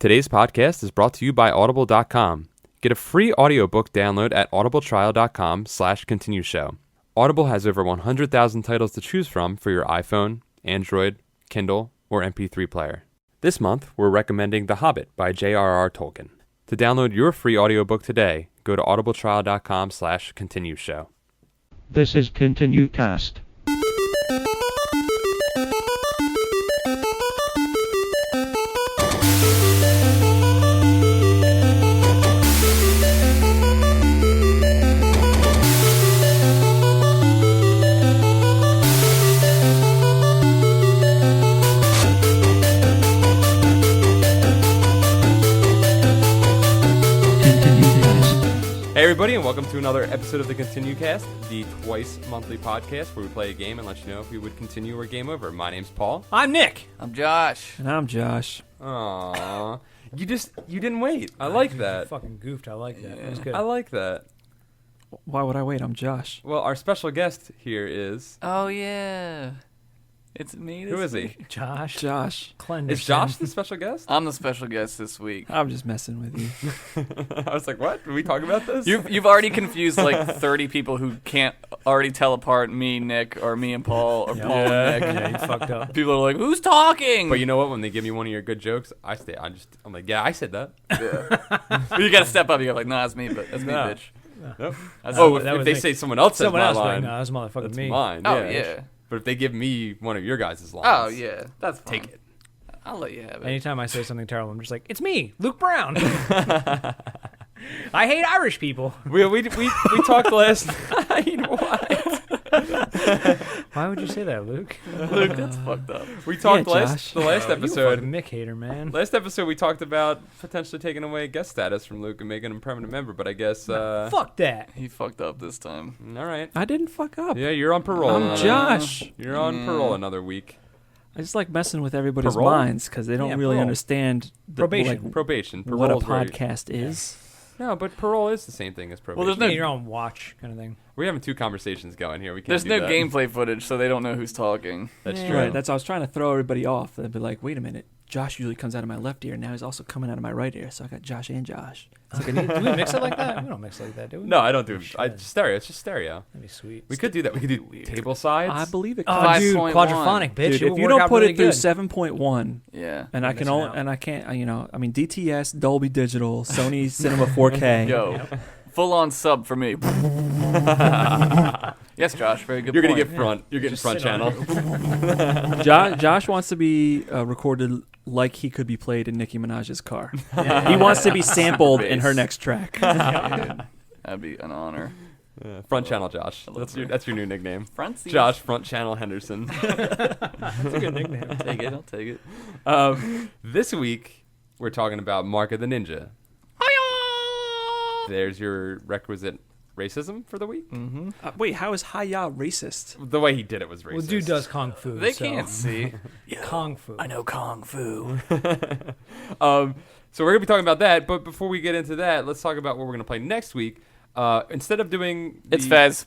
Today's podcast is brought to you by Audible.com. Get a free audiobook download at audibletrial.com/continueshow. Audible has over 100,000 titles to choose from for your iPhone, Android, Kindle, or MP3 player. This month, we're recommending The Hobbit by J.R.R. Tolkien. To download your free audiobook today, go to audibletrial.com/continueshow. This is ContinueCast. Hey everybody, and welcome to another episode of the ContinueCast, the twice monthly podcast where we play a game and let you know if we would continue or game over. My name's Paul. I'm Nick. I'm Josh. And I'm Josh. Aww. You didn't wait. I like that. Fucking goofed. I like that. It was good. I like that. Why would I wait? I'm Josh. Well, our special guest here is... Oh, yeah. It's me this Who is he? week. Josh. Josh. Clenderson. Is Josh the special guest? I'm the special guest this week. I'm just messing with you. I was like, what? Did we talk about this? You've already confused like 30 people who can't already tell apart me, Nick, or me and Paul, or Paul and Nick. Yeah, you fucked up. People are like, who's talking? But you know what? When they give me one of your good jokes, I'm like, yeah, I said that. Yeah. But you gotta step up. You go like, nah, it's me, but that's me, No. bitch. Nope. That's If they say someone else says Someone my else, line, no, that's motherfucking that's me. mine. Oh, yeah. But if they give me one of your guys' lines, Oh, yeah. That's fine. take it. I'll let you have it. Anytime I say something terrible, I'm just like, it's me, Luke Brown. I hate Irish people. We talked last night. What? Why would you say that, Luke? Luke, that's fucked up. We talked Yeah, the last You a episode. fucking Mick hater, man. Last episode, we talked about potentially taking away guest status from Luke and making him a permanent member. But I guess, Fuck that. He fucked up this time. all right. I didn't fuck up. Yeah, you're on parole. I'm another- Josh. You're on parole another week. I just like messing with everybody's Parole? minds because they don't Yeah, really parole. understand Probation. Probation. what a Parole's right. podcast is. No, but parole is the same thing as probation. Well, there's You no- need your own watch kind of thing. We're having two conversations going here. We can't There's do no that. gameplay footage, so they don't know who's talking. That's Yeah. true. Right. That's why I was trying to throw everybody off. They'd be like, wait a minute. Josh usually comes out of my left ear. Now he's also coming out of my right ear. So I got Josh and Josh. It's like I need Do we mix it like that? We don't mix it like that, do we? No, I don't do. should. Stereo. It's just stereo. That'd be sweet. We could do that. We could do table sides. I believe it. Oh, comes. dude, 5.1. quadraphonic, bitch. Dude, It if would you work don't out put really it through good. 7.1, Yeah. and I You're can missing only, out. and I can't, DTS, Dolby Digital, Sony Cinema 4K. Yo, full on sub for me. Yes, Josh, very good You're point. gonna get front. You're getting Just front sit on channel. Josh wants to be recorded like he could be played in Nicki Minaj's car. He wants to be sampled in her next track. Dude, that'd be an honor. Front channel, Josh. love That's your new nickname. Front seat. Josh Front Channel Henderson. That's a good nickname. Take it, I'll take it. This week we're talking about Mark of the Ninja. There's your requisite racism for the week. Mm-hmm. Wait, how is Hi-Ya racist? The way he did it was racist. Well, dude does kung fu. They so. can't see. Kung fu. I know Kung Fu. So we're gonna be talking about that. But before we get into that, let's talk about what we're gonna play next week. Instead of doing It's Fez.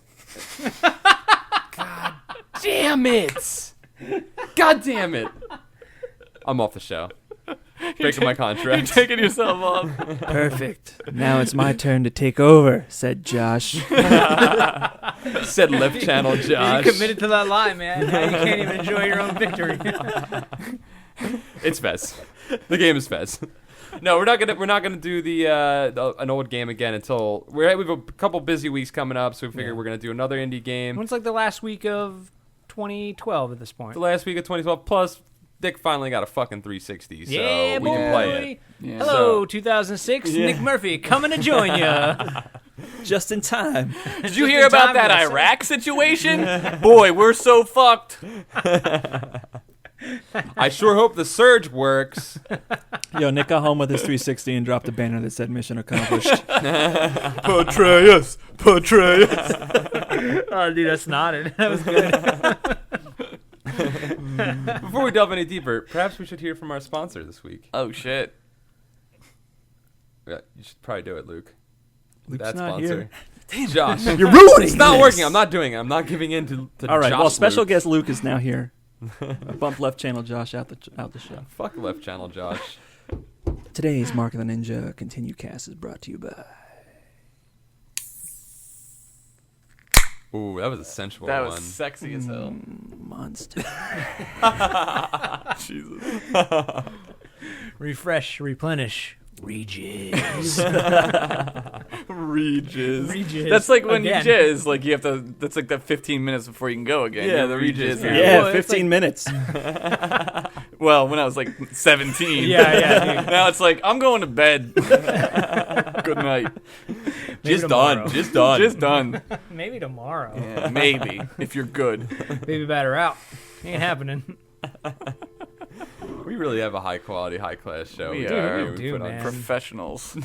Damn it! God damn it! I'm off the show. Breaking my You're contract. taking yourself off. Perfect. Now it's my turn to take over, said Josh. Said left channel, Josh. You committed to that lie, man. Now you can't even enjoy your own victory. It's Fez. The game is Fez. No, we're not gonna do the an old game again until we have a couple busy weeks coming up. So we figure Yeah. we're gonna do another indie game. It's like the last week of 2012 at this point. The last week of 2012. Plus, Dick finally got a fucking 360, so Yeah, we can play it. Yeah. Hello, So- 2006. Yeah. Nick Murphy coming to join you. Just in time. Did you hear about that Iraq situation? Boy, we're so fucked. I sure hope the surge works. Yo, Nick got home with his 360 and dropped a banner that said mission accomplished. Patreus. Oh, dude, that's nodded. That was good. Before we delve any deeper, perhaps we should hear from our sponsor this week. Oh, shit. Yeah, you should probably do it, Luke. Luke's That not sponsor. here. Josh. You're ruining It's not this. working. I'm not doing it. I'm not giving in to All right, Josh well, special Luke. guest Luke is now here. Bump left channel Josh out the show. Fuck left channel, Josh. Today's Mark of the Ninja ContinueCast is brought to you by... Ooh, that was a sensual That one. was sexy as hell. Monster. Jesus. Refresh, replenish, Regis. Regis. That's like when Again. you jizz, like you have to. That's like the 15 minutes before you can go again. Yeah, You the regizz. regizz. Yeah, Well, it's 15 minutes. Well, when I was like 17. Yeah. Now it's like I'm going to bed. Good night. Maybe tomorrow. Just done. Just done. Maybe tomorrow. Yeah, maybe if you're good. Baby batter out. Ain't happening. We really have a high quality, high class show. We do, are. we do, put on man. Professionals.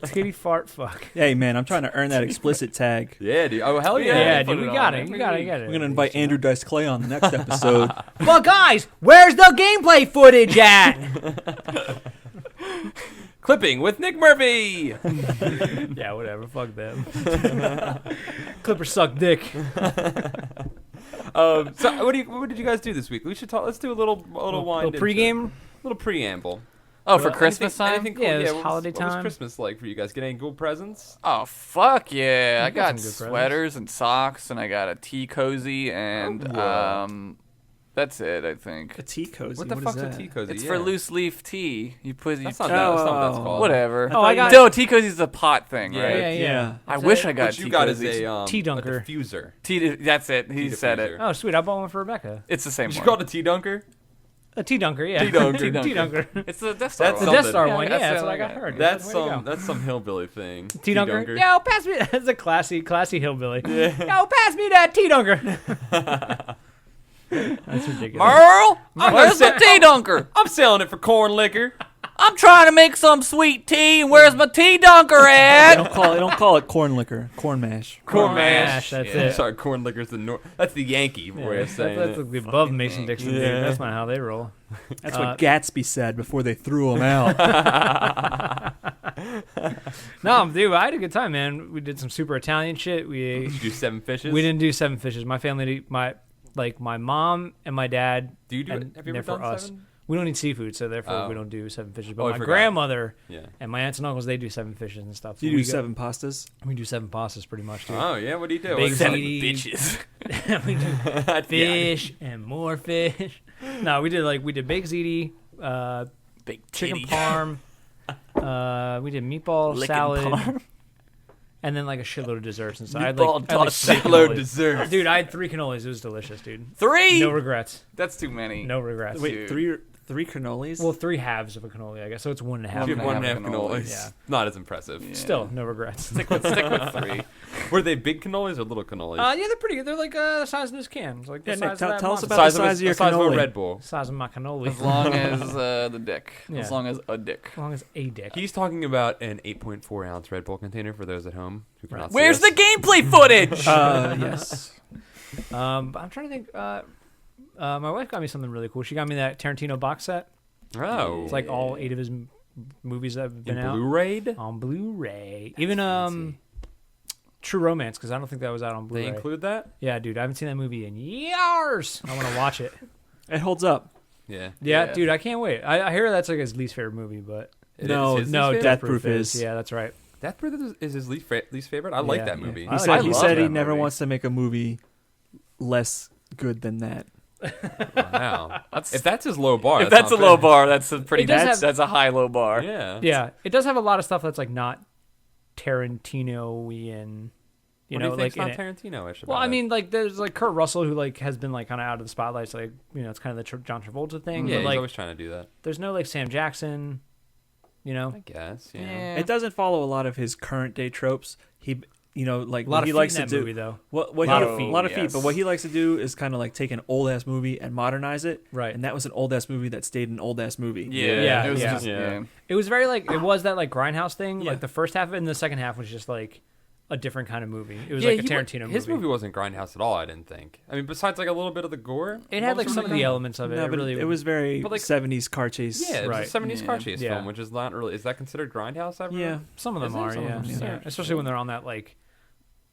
Titty fart fuck. Hey, man, I'm trying to earn that explicit tag. Yeah, dude. Oh, hell yeah. Yeah, put dude, we it got on. it. We got it. We're going to invite Andrew Dice Clay on the next episode. Well, guys, where's the gameplay footage at? Clipping with Nick Murphy. Yeah, whatever. Fuck them. Clippers suck dick. So, what did you guys do this week? We should talk. Let's do a little wind. Little pregame. Little preamble. Oh, for Christmas time? Anything cool? Yeah, it was what holiday What time. was Christmas like for you guys? Get any cool presents? Oh, fuck yeah. I got some got good sweaters and socks, and I got a tea cozy, and Oh, that's it, I think. A tea cozy. What the is fuck's a that? tea cozy? It's Yeah. for loose leaf tea. You put That's not that's not what that's called. whatever. Oh, I got- No, tea cozy's a pot thing, Yeah, right? Yeah. I wish I got What tea you got is cozies. a Tea dunker. a diffuser. Tea. That's it. He Tea said diffuser. it. Oh, sweet. I bought one for Rebecca. It's the same You one. call it a tea dunker? A tea dunker, yeah. Tea dunker. Tea dunker. It's the Death Star. That's The one. Death Star something. one, Yeah, yeah, that's that's what I what I got got. heard. That's Way to go. that's some hillbilly thing. Tea dunker. Yo, pass me. That's a classy hillbilly. Yo, pass me that tea dunker. That's ridiculous. Merle, where's the tea dunker? I'm selling it for corn liquor. I'm trying to make some sweet tea, and where's my tea dunker They at? don't call it corn liquor. Corn mash. Corn mash, that's it. Sorry, corn liquor's the that's the Yankee way of saying That's it. the above Mason Dixon, dude. Yeah. That's not how they roll. That's what Gatsby said before they threw him out. No, dude, I had a good time, man. We did some super Italian shit. Did you do 7 fishes? We didn't do 7 fishes. My family, my mom and my dad. Do you do it? and Have you ever therefore done us. 7? We don't eat seafood, so therefore Oh. we don't do 7 fishes. But Oh, I my forgot. grandmother Yeah. and my aunts and uncles, they do 7 fishes and stuff. Do you So do we 7 pastas? We do 7 pastas pretty much, dude. Oh yeah, what do you do? Big What is seven it? Bitches. We do Yeah. fish and more fish. No, we did baked ziti, Big chicken titty. parm. We did meatball Licking salad, parm. and then like a shitload of desserts and stuff. I had Meatball I had, toss 3 Salad cannolis. dessert. Dude, I had 3 cannolis. It was delicious, dude. 3? No regrets. That's too many. No regrets. Wait, three cannolis? Well, 3 halves of a cannoli, I guess. So it's 1.5. You have 1.5 half cannolis. Yeah. Not as impressive. Yeah. Still, no regrets. Stick with 3. Were they big cannolis or little cannolis? Yeah, they're pretty good. They're like the size of this can. It's like the Yeah, Nick, size of that tell us monster. about the size of your the size of a cannoli. Red Bull. Size of my cannoli. As long as the dick. Yeah. As long as a dick. As long as a dick. He's talking about an 8.4 ounce Red Bull container for those at home who cannot see Where's us. the gameplay footage? Yes. I'm trying to think. My wife got me something really cool. She got me that Tarantino box set. Oh. It's like all 8 of his movies that have been in out Blu-ray? on Blu-ray. Even True Romance, because I don't think that was out on Blu-ray. They include that? Yeah, dude, I haven't seen that movie in years. I want to watch it. It holds up. Yeah. Yeah, Yeah. dude, I can't wait. I hear that's like his least favorite movie, but No, Is his no, least Death Death Proof is. Yeah, that's right. Death Proof is his least favorite? I like Yeah, that yeah. movie. I He like- said love he that never movie. wants to make a movie less good than that. Wow. If that's his low bar, If that's a not low fair. bar, that's a pretty. It does have- That's a high low bar. Yeah. Yeah, it does have a lot of stuff that's like not Tarantino-y. You What know, do you think's like in not it. Tarantino-ish Well, about I it? mean, like there's like Kurt Russell who like has been like kind of out of the spotlight. So like it's kind of the John Travolta thing. yeah, but he's like always trying to do that. there's no like Sam Jackson. You know, I guess, yeah. It doesn't follow a lot of his current day tropes. He, like a lot what of he feet likes in to that do. movie though. What Lot he, of feet, a lot of yes. feet, but what he likes to do is kind of like take an old ass movie and modernize it. Right. And that was an old ass movie that stayed an old ass movie. Yeah, It was yeah. just Yeah. It was very like it was that like grindhouse thing. Yeah. Like the first half of it, and the second half was just like a different kind of movie. It was Yeah, like a he wa- Tarantino His movie. movie wasn't grindhouse at all, I didn't think. I mean, besides like a little bit of the gore. It had like some of the elements of it. No, it but really it was very But, like- 70s car chase. Yeah, it Right. was a 70s car chase Yeah. film, which is not really. Is that considered grindhouse ever? Yeah. some of them Is there are. some Yeah. of them? Yeah. Yeah. Especially when they're on that like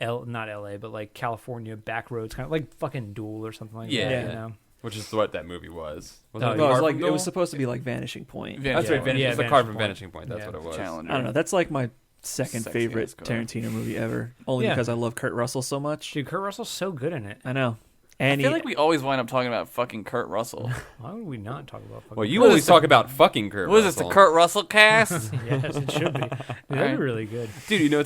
not LA, but like California back roads, kind of like fucking Duel or something like Yeah. that. Yeah. You know? which is what that movie was. Oh, Wasn't No, it was Car like from it was Duel? supposed to be like Vanishing Point. That's Yeah. right. Vanish, Yeah, it's the car Vanishing from Point. Vanishing Point. That's Yeah. what it was. Challenger. I don't know. That's like my second Sexy favorite ass car. Tarantino movie ever. Only Yeah. because I love Kurt Russell so much. Dude, Kurt Russell's so good in it. I know. I And feel like we always wind up talking about fucking Kurt Russell. Why would we not talk about fucking Well, you What always is talk about fucking Kurt What is this, the Russell. Kurt Russell cast? Yes, it should be. Dude, that'd be really good. Dude, you know,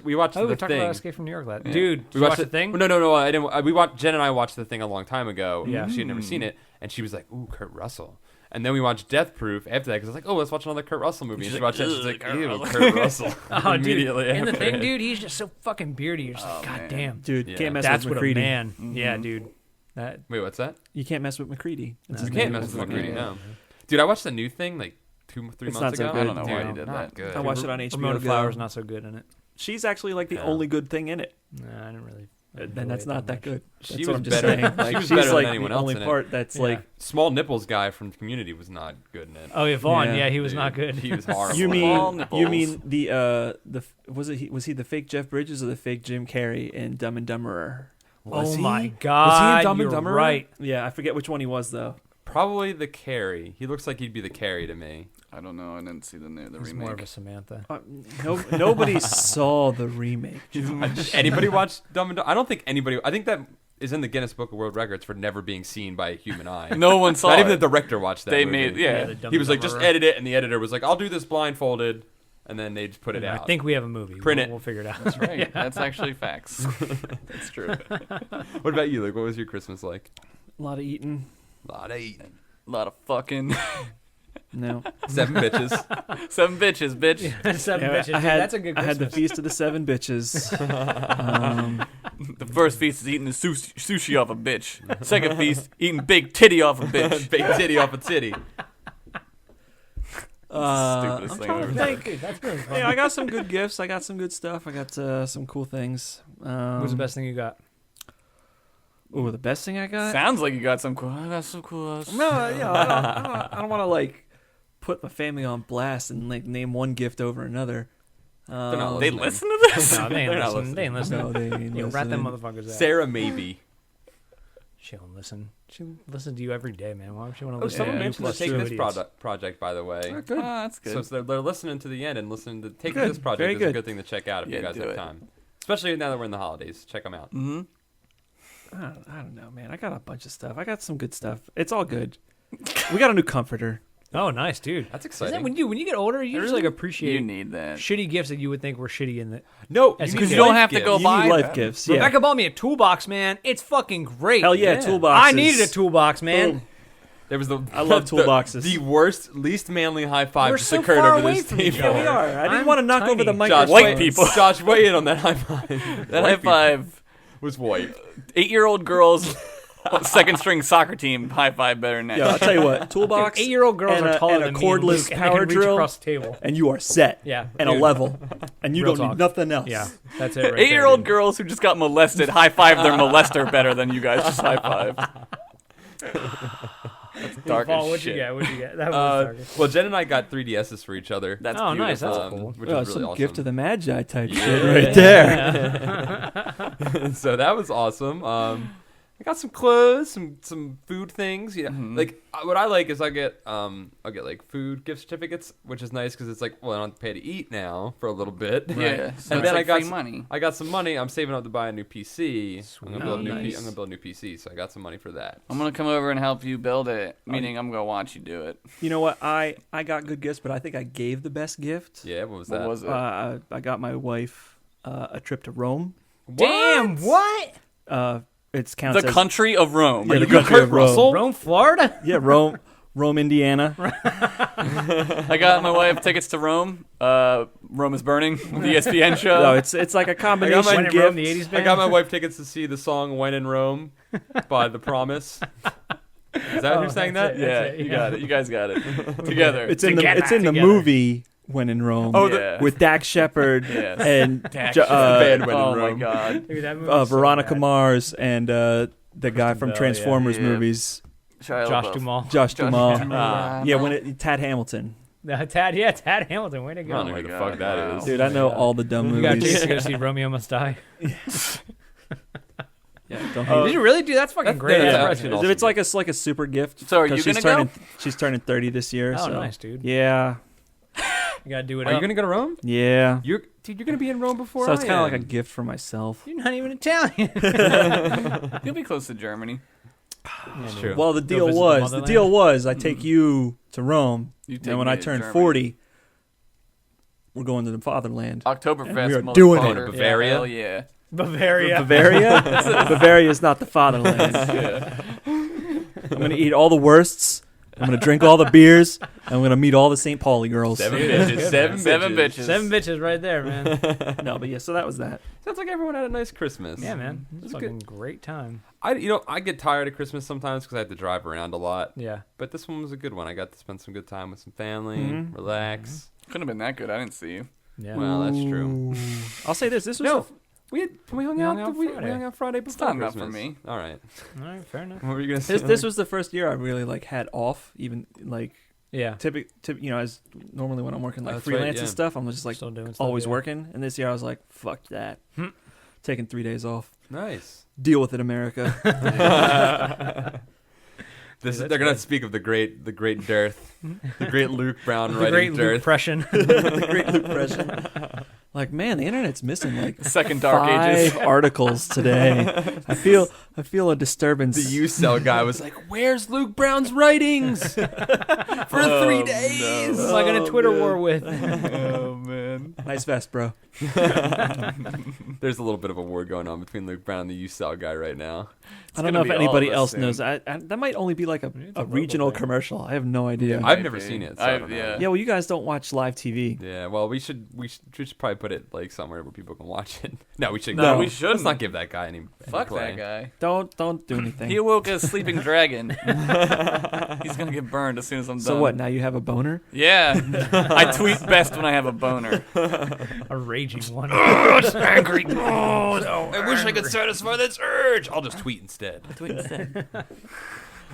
we watched Oh, the we talked thing. about Escape from New York last. Yeah. Dude, did We you watched watch the thing? No, I didn't. We watched Jen and I watched the thing a long time ago. Yeah. She had never seen it, and she was like, "Ooh, Kurt Russell." And then we watched Death Proof after that because I was like, "Oh, let's watch another Kurt Russell movie." And she watched that. She's like, Kurt "Ew, Russell." Kurt Russell." Oh, dude. Immediately In the after thing, it. dude, he's just so fucking beardy. You're just like, Oh, God man. damn. dude, Yeah. can't mess That's with what a McCready. man. Mhm. Yeah, dude. That Wait, what's that? You can't mess with McCready. That's No, his You can't name. mess with Fucking McCready. yeah. No, dude, I watched the new thing like two, 3 It's months not so ago. good. I don't know why Dude, he did not that. good. I watched it on HBO. Ramona Go. Flowers not so good in it. She's actually like the Yeah. only good thing in it. Nah, I didn't really. And that's not that good. She That's was what I'm just better- saying. she Like, was she's better than like anyone the else only in it. part that's Yeah. like. Small Nipples guy from Community was not good in it. Oh yeah, Vaughn. Yeah. Yeah, he was Dude, not good. He was horrible. You Small mean nipples. you mean the was he the fake Jeff Bridges or the fake Jim Carrey in Dumb and Dumberer? Oh he? my God, Dumb and you're Dumberer? right. Yeah, I forget which one he was though. Probably the Carrie. He looks like he'd be the Carrie to me. I don't know. I didn't see the He's more of remake. a Samantha. Nobody saw the remake. Anybody watch Dumb and Dumber? I don't think anybody. I think that is in the Guinness Book of World Records for never being seen by a human eye. No one saw Not it. even the director watched that. They movie. made yeah. the Dumb He was and like, just Dumberer. edit it, and the editor was like, I'll do this blindfolded, and then they just put it I out. think we have a movie. Print we'll, it. We'll figure it out. That's right. That's actually facts. That's true. What about you? Like, what was your Christmas like? A lot of eating. A lot of eating. A lot of fucking No. 7 bitches. 7 bitches, bitch. Seven Yeah, bitches. Dude, I had that's a good I had the Christmas. feast of the 7 bitches. The first feast is eating the sushi off a bitch. Second feast, eating big titty off a bitch. Big titty off a titty. Stupidest thing I've ever heard. Dude, that's really fun. Yeah, I got some good gifts. I got some good stuff. I got some cool things. What was the best thing you got? Oh, the best thing I got? Sounds like you got some cool. I got some cool. No, I don't want to like put my family on blast and like name one gift over another. not They listening. listen to this? No, they ain't They're not listening. They ain't listening. No, they ain't You rat them listening. motherfuckers out. Sarah maybe. She don't listen. She listens to you every day, man. Why would she want to Oh, listen someone to you? mentioned to plus take two this idiots? project, by the way. Good. that's good. So they're listening to the end and listening to taking Good. this project Very is a good. good thing to check out if Yeah, you guys do have it. time. Especially now that we're in the holidays. Check them out. Mm-hmm. I don't know, man. I got a bunch of stuff. I got some good stuff. It's all good. We got a new comforter. Oh, nice, dude. That's Is exciting. that when you get older, you just like appreciate You need that. shitty gifts that you would think were shitty in the. No, As a Because kid. you don't have to gifts. go You buy need life them. gifts. Yeah. Rebecca bought me a toolbox, man. It's fucking great. Hell yeah, Yeah. toolboxes. I needed a toolbox, man. Boom. There was the I love toolboxes. The worst, least manly high five We're just so occurred far over away this from each table. other. Yeah, we are. I didn't I'm want to knock over the tiny. microphone. White people. Josh, weigh in on that high five. That high five. Was white. 8-year-old girls, second string soccer team, high five better than that. Yeah, I'll tell you what. Toolbox. 8-year-old girls and are a- taller and a than me and cordless Luke, and power they can reach drill. across the table. And you are set. Yeah, And a dude. level. And you Real don't talk. need nothing else. Yeah, that's it. Right 8-year-old there, dude. girls who just got molested, high five their molester better than you guys just high five. That's dark Paul, as what'd shit. you get? What'd you get? That was dark. Well, Jen and I got 3DSs for each other. That's Oh, beautiful. nice. That's cool. Which Well, is really some awesome. gift of the Magi type Yeah. shit right there. So that was awesome. I got some clothes, some food things. Yeah, like what I like is I'll get like food gift certificates, which is nice because it's like, well, I don't have to pay to eat now for a little bit. Yeah, so And it's then like I got free money. I got some money. I'm saving up to buy a new PC. I'm gonna build a new Nice. I'm gonna build a new PC, so I got some money for that. I'm gonna come over and help you build it, meaning I'm gonna watch you do it. You know what? I got good gifts, but I think I gave the best gift. Yeah, what was What that? was it? I got my wife a trip to Rome. Damn, what? It's counts the as, country of Rome. Yeah, Are the you country Kurt of Rome. Russell? Rome, Florida? Yeah, Rome, Indiana. I got my wife tickets to Rome. Rome is Burning, the ESPN show. No, it's like a combination When in gift. Rome, the 80s I band? got my wife tickets to see the song "When in Rome" by The Promise. Is that who sang that? that's yeah, it, you yeah. got it. You guys got it together. It's in the Together. movie When in Rome. Oh, yeah. with Dax Shepard Yes. and Dax Jo- Shepard. band When in oh my Rome. god. Dude, that movie was so Veronica bad. Mars and the guy from Bell, Transformers yeah. movies, Shia Josh LaBeouf. Duhamel. Josh Duhamel. Ah. Yeah, Tad Hamilton. Tad Hamilton, way to I go. don't know my who the God, fuck that wow. is. Dude, I know all the dumb You got tickets movies. to go see Romeo Must Die. Don't hate Did you really do? That's fucking great. yeah, That's that's impressive. If it's like a super gift. So are you 'cause gonna she's go? turning, She's turning 30 this year. Oh, so. nice, dude. Yeah, You gotta do it. Are you up. gonna go to Rome? yeah. You're gonna be in Rome before. So it's kind of like a gift for myself. You're not even Italian. You'll be close to Germany. That's true. Well, the Go deal visit the was motherland. I take you to Rome, You take and when me I to turn Germany. 40, we're going to the fatherland. Oktoberfest, We are doing it. motherfucker. Bavaria? Hell yeah. Bavaria. Bavaria? Bavaria is not the fatherland. I'm going to eat all the wursts. I'm going to drink all the beers. And I'm going to meet all the St. Pauli girls. Seven Dude, bitches. good, Seven man. Seven bitches. bitches. 7 bitches right there, man. No, but yeah, so that was that. Sounds like everyone had a nice Christmas. Yeah, man. It It's was a good. fucking great time. I get tired of Christmas sometimes because I have to drive around a lot. Yeah. But this one was a good one. I got to spend some good time with some family, Mhm. relax. Couldn't have been that good. I didn't see you. Yeah. Well, that's true. I'll say this. This was No, we hung We out. hung out We Friday. hung out Friday It's before not enough Christmas. for me. All right. All right, fair enough. What were you gonna say? this was the first year I really like had off. Even like Yeah. as normally when I'm working like That's right, freelance yeah. and stuff, I'm just like Still doing stuff, always yeah. working. And this year I was like, fuck that. Taking 3 days off. nice. Deal with it, America. They're that's gonna good. speak of the great Dearth, the great Luke Brown The writing great Dearth. impression. The Great Depression. Like, man, the internet's missing like Second Dark 5 Ages. articles today. I feel a disturbance. The U-Cell guy was like, "Where's Luke Brown's writings for 3 days?" Who am I gonna Twitter man. war with? Oh man. Nice vest, bro. There's a little bit of a war going on between Luke Brown and the U-Cell guy right now. I don't gonna know if be all anybody of us else soon. knows. That might only be like It's a a verbal regional thing. commercial. I have no idea. Yeah. I've never Maybe. seen it. So I don't know. Yeah. Well, you guys don't watch live TV. Yeah, well, we should probably put it like somewhere where people can watch it. No, we should. No, we Let's shouldn't. not give that guy any. Fuck play. that guy. Don't do anything. He awoke a sleeping dragon. He's gonna get burned as soon as I'm done. So what? Now you have a boner? Yeah. I tweet best when I have a boner. A raging one. Angry. I wish I could satisfy this urge. I'll just tweet instead. Tweet instead.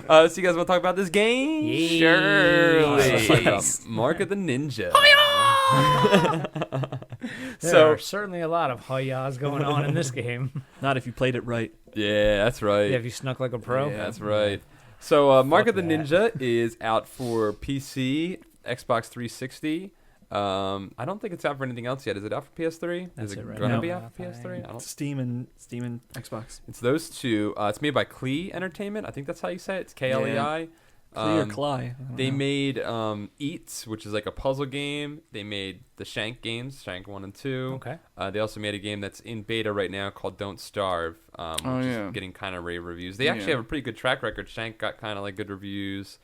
So you guys want to talk about this game? Yeah. Let's talk Surely. about Mark of the Ninja. There So are certainly a lot of hoyas going on in this game. Not if you played it right. yeah, that's right. Yeah, if you snuck like a pro. Yeah. That's right. So Mark Fuck of the that. Ninja is out for PC, Xbox 360. I don't think it's out for anything else yet. Is it out for PS3? That's is it it right gonna now. be out for PS3? I don't. Steam and Xbox. It's those two. It's made by Klei Entertainment. I think that's how you say it. It's Klei. Clea or Cly? I don't They know. made Eats, which is like a puzzle game. They made the Shank games, Shank 1 and 2. Okay. They also made a game that's in beta right now called Don't Starve, which yeah. is getting kind of rave reviews. They actually Yeah. have a pretty good track record. Shank got kind of like good reviews.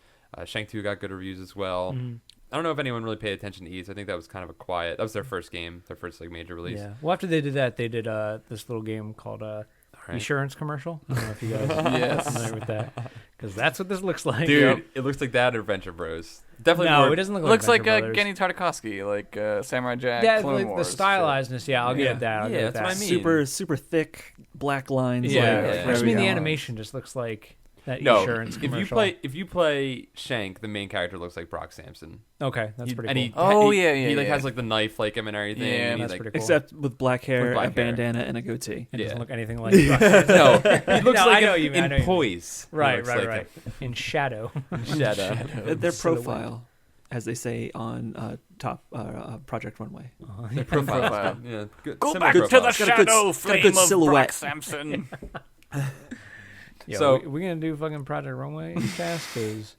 Shank 2 got good reviews as well. Mhm. I don't know if anyone really paid attention to Eats. I think that was kind of a quiet. That was their first game, their first like major release. Yeah. Well, after they did that, they did this little game called All right. Insurance Commercial. I don't know if you guys Yes. are familiar with that. Because that's what this looks like. Dude, it looks like that or Venture Bros. Definitely No, more. it doesn't look Looks like like Venture Brothers. Genny Tartakovsky, like Samurai Jack, Yeah, Clone like Wars. the stylizedness. Yeah, I'll Yeah. give it that. I'll Yeah, give it that's what I that. mean. super thick black lines. Yeah, like, Yeah. I wherever just mean you the are. animation just looks like that No, insurance if commercial. you play Shank, the main character looks like Brock Sampson. Okay, that's He- pretty and cool. he, Oh, yeah, he like yeah. has like the knife like him and everything. Yeah, and he, that's like, pretty cool. Except with black hair, With black a hair. bandana, and a goatee. It doesn't Yeah. look anything like Brock. No, he looks No, like I know in, you mean, I in know you mean. poise. He Right, looks right, like right. In shadow. Shadow. Their Silhouette. profile, as they say on top Project Runway. Their profile. Profile. Yeah, good. Go similar back to profile. the It's got a good- shadow it's got a flame good of Brock silhouette. Sampson. Yeah, So- we gonna do fucking Project Runway cast? Because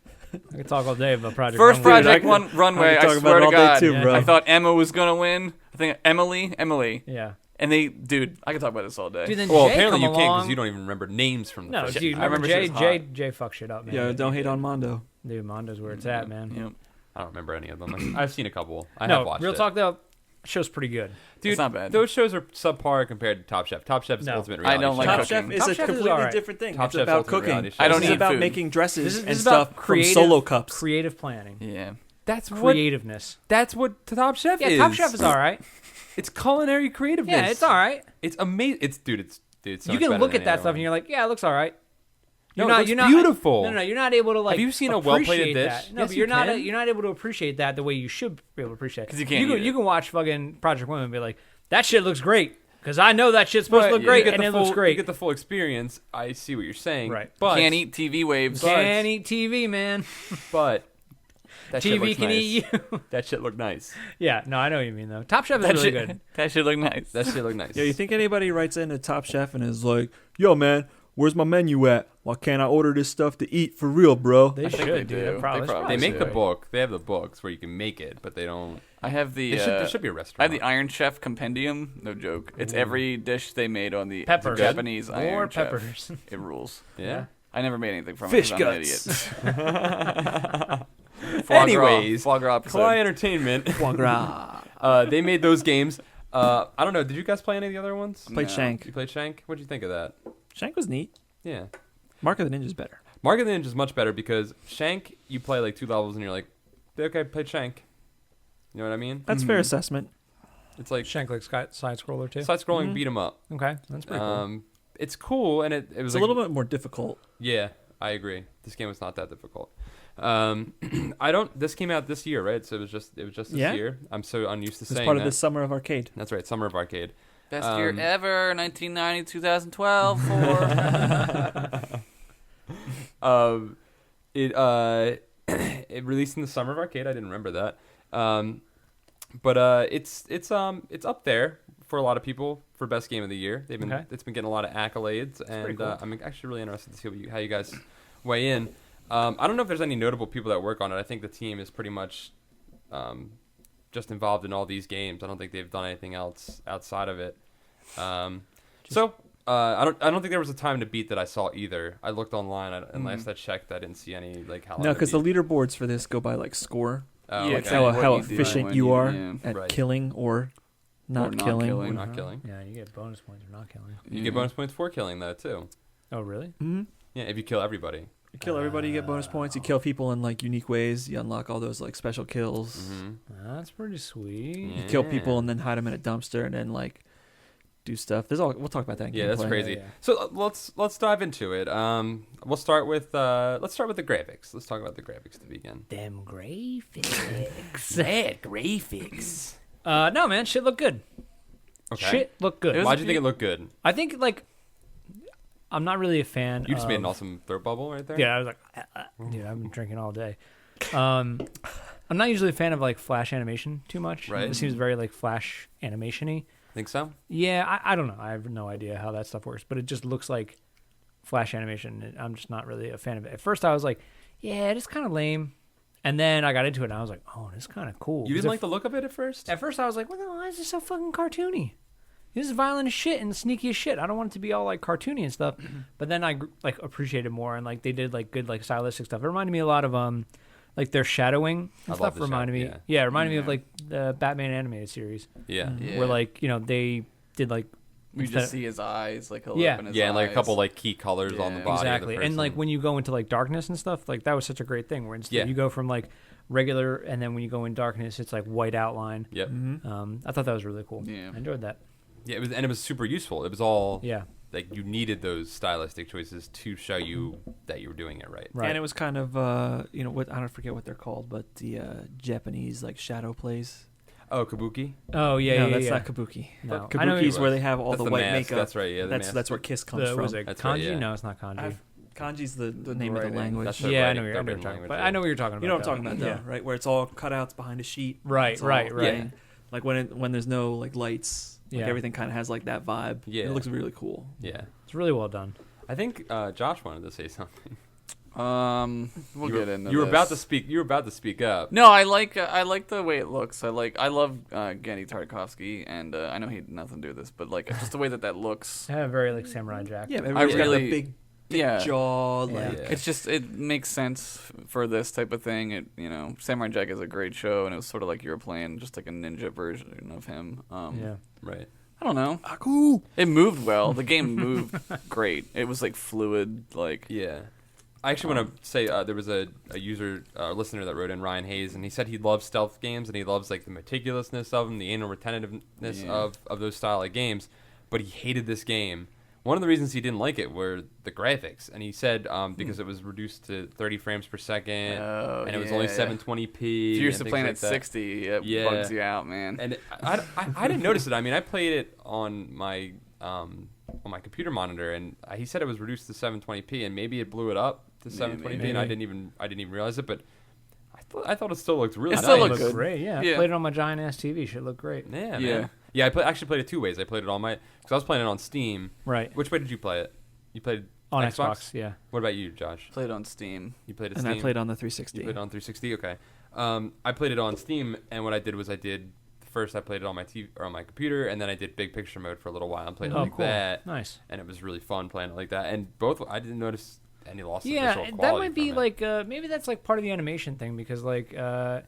I could talk all day about Project First Runway. Project I One Runway, I could I talk swear about it to all day God. too, Yeah. bro. I thought Emma was gonna win. I think Emily. Yeah. And dude, I could talk about this all day. Dude, then Well, Jay apparently come you can't along. because you don't even remember names from the No, first. dude, I remember she Jay, was Jay, hot. Jay fuck shit up, man. Yeah, don't hate on Mondo. Dude, Mondo's where it's at, man. Yep. I don't remember any of them. I've seen a couple. I have No, watched real it. talk though, show's pretty good. Dude, It's not bad. Those shows are subpar compared to Top Chef. Top Chef is No. ultimate I reality don't like show. Top cooking. Chef is Top a Chef is completely alright. different thing. Top It's Chef's about ultimate cooking. reality show. I don't This is eat about food. making dresses This is and about stuff creative, from solo cups. creative planning, Yeah. That's what. creativeness. That's what Top Chef Yeah, is. Top Chef is all right. It's culinary creativeness. Yeah, it's all right. It's amazing. It's so You much can better look than at that any stuff other and you're like, yeah, it looks all right. No, it looks beautiful. No, you're not able to like. Have you seen a well-plated appreciate dish? that. No, Yes, but you can. you're not able to appreciate that the way you should be able to appreciate it. 'Cause you can't You eat can, it. you can watch fucking Project Women and be like, that shit looks great Because I know that shit's supposed to look You great, get and the it full, looks great. You get the full experience. I see what you're saying. Right. But Can't eat TV waves. Can't eat TV, man. But that shit TV looks can nice. eat you. That shit looked nice. Yeah, no, I know what you mean, though. Top Chef is That really shit, good. that shit look nice. That shit looked nice. Yeah, you think anybody writes into Top Chef and is like, "Yo, man, where's my menu at? Why can't I order this stuff to eat for real, bro?" They I think should, they dude. do. They probably, They probably They make the do. book. They have the books where you can make it, but they don't. I have the. There should be a I restaurant. have the Iron Chef compendium. No joke. It's every dish they made on the Peppers. Japanese More Iron peppers. Chef. It rules. Yeah. I never made anything from Fish it. 'cause I'm guts. an idiot. Foie Anyways, gras episode. Klei Entertainment. Foie gras. They made those games. I don't know. Did you guys play any of the other ones? Played No. Shank. You played Shank. What'd you think of that? Shank was neat. Yeah. Mark of the Ninja's better. Mark of the Ninja is much better because Shank, you play like 2 levels and you're like, okay, played Shank. You know what I mean? That's fair assessment. It's like Shank like side scroller too. side scrolling beat 'em up. Okay, that's pretty cool. It's cool and it was It's like, a little bit more difficult. Yeah, I agree. This game was not that difficult. This came out this year, right? So it was just this Yeah. year. I'm so unused to It's saying part that. of this summer of arcade. That's right, Summer of Arcade. Best year ever, 1990, 2012. It released in the Summer of Arcade. I didn't remember that. But it's up there for a lot of people for best game of the year. It's been getting a lot of accolades, and cool. I'm actually really interested to see how you guys weigh in. I don't know if there's any notable people that work on it. I think the team is pretty much just involved in all these games. I don't think they've done anything else outside of it. I don't think there was a time to beat that I saw either. I looked online, and last I checked, I didn't see any like how. No, because the leaderboards for this go by like score. Oh, Yeah, Like okay. kinda how what you do efficient when you are yeah. at Right. killing or not not killing. killing. We're not killing. Yeah, you get bonus points for not killing. You get bonus points for killing though too. Oh, really? Mm-hmm. Yeah, if you kill everybody. You kill everybody, you get bonus points. You kill people in like unique ways. You unlock all those like special kills. Mm-hmm. That's pretty sweet. Yeah. You kill people and then hide them in a dumpster and then like do stuff. We'll talk about that. In Yeah, that's gameplay. crazy. Yeah. So let's dive into it. We'll start with the graphics. Let's talk about the graphics to begin. Them graphics. That graphics. No, man, shit looked good. Okay. Shit looked good. It was- Why'd you think it looked good? I think like I'm not really a fan. You just made an of- awesome throat bubble right there. Yeah, I was like, dude, I've been drinking all day. I'm not usually a fan of like flash animation too much. Right. It seems very like flash animation-y. Think so? Yeah, I don't know. I have no idea how that stuff works, but it just looks like flash animation. And I'm just not really a fan of it. At first, I was like, yeah, it's kind of lame. And then I got into it, and I was like, oh, this is kind of cool. You 'Cause didn't like the look of it at first? At first, I was like, well, why is this so fucking cartoony? This is violent as shit and sneaky as shit. I don't want it to be all like cartoony and stuff. But then I like appreciated more, and like they did like good like stylistic stuff. It reminded me a lot of like their shadowing I and love stuff. the Reminded me, shadow, yeah, it reminded me of Yeah. like the Batman animated series, Yeah. Yeah. where like they did like We instead- just see his eyes, like he'll Yeah. open his Yeah, and like a eyes. couple like key colors on the Yeah. body. exactly, Of the and like person. when you go into like darkness and stuff, like that was such a great thing. Where instead Yeah. you go from like regular, and then when you go in darkness, it's like white outline. Yep. I thought that was really cool. Yeah. I enjoyed that. Yeah, it was super useful. It was all Yeah, like you needed those stylistic choices to show you that you were doing it right. right. And it was kind of what I don't forget what they're called, but the Japanese like shadow plays. Oh, Kabuki. Oh yeah, no, yeah, that's yeah. not Kabuki. No. But I know Kabuki's it where was. they have all That's the the white mask. makeup. That's right, yeah, the mask. That's where Kiss comes Was from. it That's kanji? right, yeah. No, it's not kanji. Kanji's the name of the writing. language. That's the Yeah, I writing- know what their you're written talking language, about. yeah. I know what you're talking about. You know what I'm though. talking about, though, right? Where it's all cutouts behind a sheet. Right, It's all right. plain. Like when there's no like lights, like Yeah. everything kind of has like that vibe. Yeah. It looks really cool. Yeah. It's really well done. I think Josh wanted to say something. We'll get into. You were this. about to speak. You were about to speak up. No, I like the way it looks. I love Genndy Tartakovsky, and I know he had nothing to do with this, but like just the way that looks. I have a very like Samurai Jack. Yeah, everybody's got really- the big Yeah, jaw. Yeah. Like Yeah. it's just it makes sense for this type of thing. It Samurai Jack is a great show, and it was sort of like you were playing just like a ninja version of him. Yeah. Right. I don't know. Aku. It moved well. The game moved great. It was like fluid. Like Yeah. I actually want to say there was a user, listener that wrote in, Ryan Hayes, and he said he loves stealth games and he loves like the meticulousness of them, the anal retentiveness Yeah. of those style of games, but he hated this game one of the reasons he didn't like it were the graphics, and he said because it was reduced to 30 frames per second, and it was only 720p. If you're used to playing at that. 60, it bugs you out, man. And I didn't notice it. I mean, I played it on my computer monitor, and he said it was reduced to 720p, and maybe it blew it up to 720p, maybe. and I didn't even realize it, but I thought it still looked really It nice. still It looked looks good. great. Yeah, Yeah. I played it on my giant ass TV. Should look great. Yeah, Yeah. man. Yeah, I actually played it two ways. I played it on because I was playing it on Steam. Right. Which way did you play it? You played On Xbox? Yeah. What about you, Josh? Played on Steam. You played it And Steam? I played on the 360. You played it on 360? Okay. I played it on Steam, and what I did was first I played it on my TV or on my computer, and then I did big picture mode for a little while and played it like that. Nice. And it was really fun playing it like that. And both, I didn't notice any loss of Yeah, visual quality that might be from it. like maybe that's like part of the animation thing because like I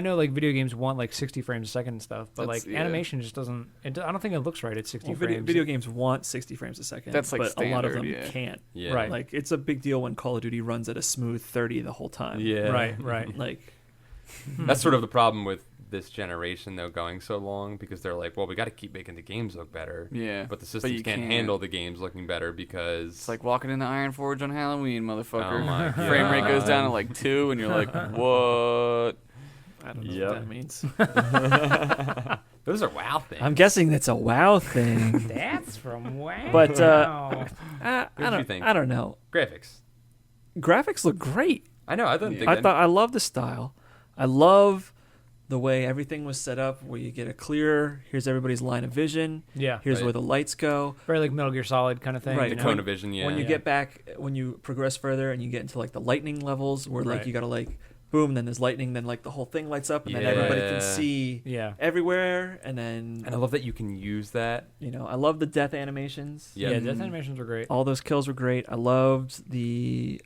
know like video games want like 60 frames a second and stuff, but That's- like yeah. animation just doesn't. I don't think it looks right at 60 Well, frames. video games want 60 frames a second. That's, like, but a lot of them standard, yeah. can't. Yeah. Right. Like it's a big deal when Call of Duty runs at a smooth 30 the whole time. Yeah. Right. Like That's sort of the problem with this generation, though, going so long, because they're like, well, we got to keep making the games look better. Yeah. But the you systems can't handle the games looking better because... It's like walking into Iron Forge on Halloween, motherfucker. Oh my Frame rate goes God. down to like 2, and you're like, what? I don't know Yep. what that means. Those are WoW things. I'm guessing that's a WoW thing. That's from WoW. But, What I did you don't think? I don't know. Graphics. Graphics look great. I know. I didn't think I love the style. I love the way everything was set up where you get a clear, here's everybody's line of vision. yeah, Here's Right. where the lights go. very like Metal Gear Solid kind of thing. Right. the you know? cone of vision, yeah. When you Yeah. get back, when you progress further and you get into like the lightning levels where like Right. you gotta like boom, then there's lightning, then like the whole thing lights up and then Yeah. everybody can see Yeah. everywhere. And then, And I love that you can use that. I love the death animations. Yeah. Yeah, death animations were great. All those kills were great. I loved the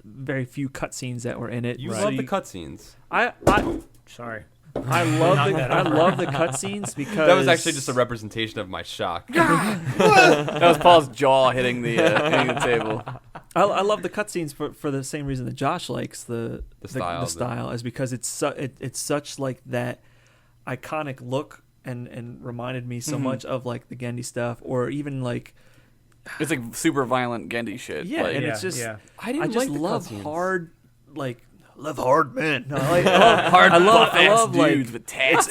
very few cutscenes that were in it. You Right. love the cutscenes. I Sorry. love the cutscenes because That was actually just a representation of my shock. That was Paul's jaw hitting the table. I love the cutscenes for the same reason that Josh likes the style, style is because it's such like that iconic look and reminded me so much of like the Gendy stuff or even like It's like super violent Gendy shit. yeah, like, and yeah, it's just yeah. I didn't just like the love cutscenes. hard like love hard men. No, I love like dudes with tats.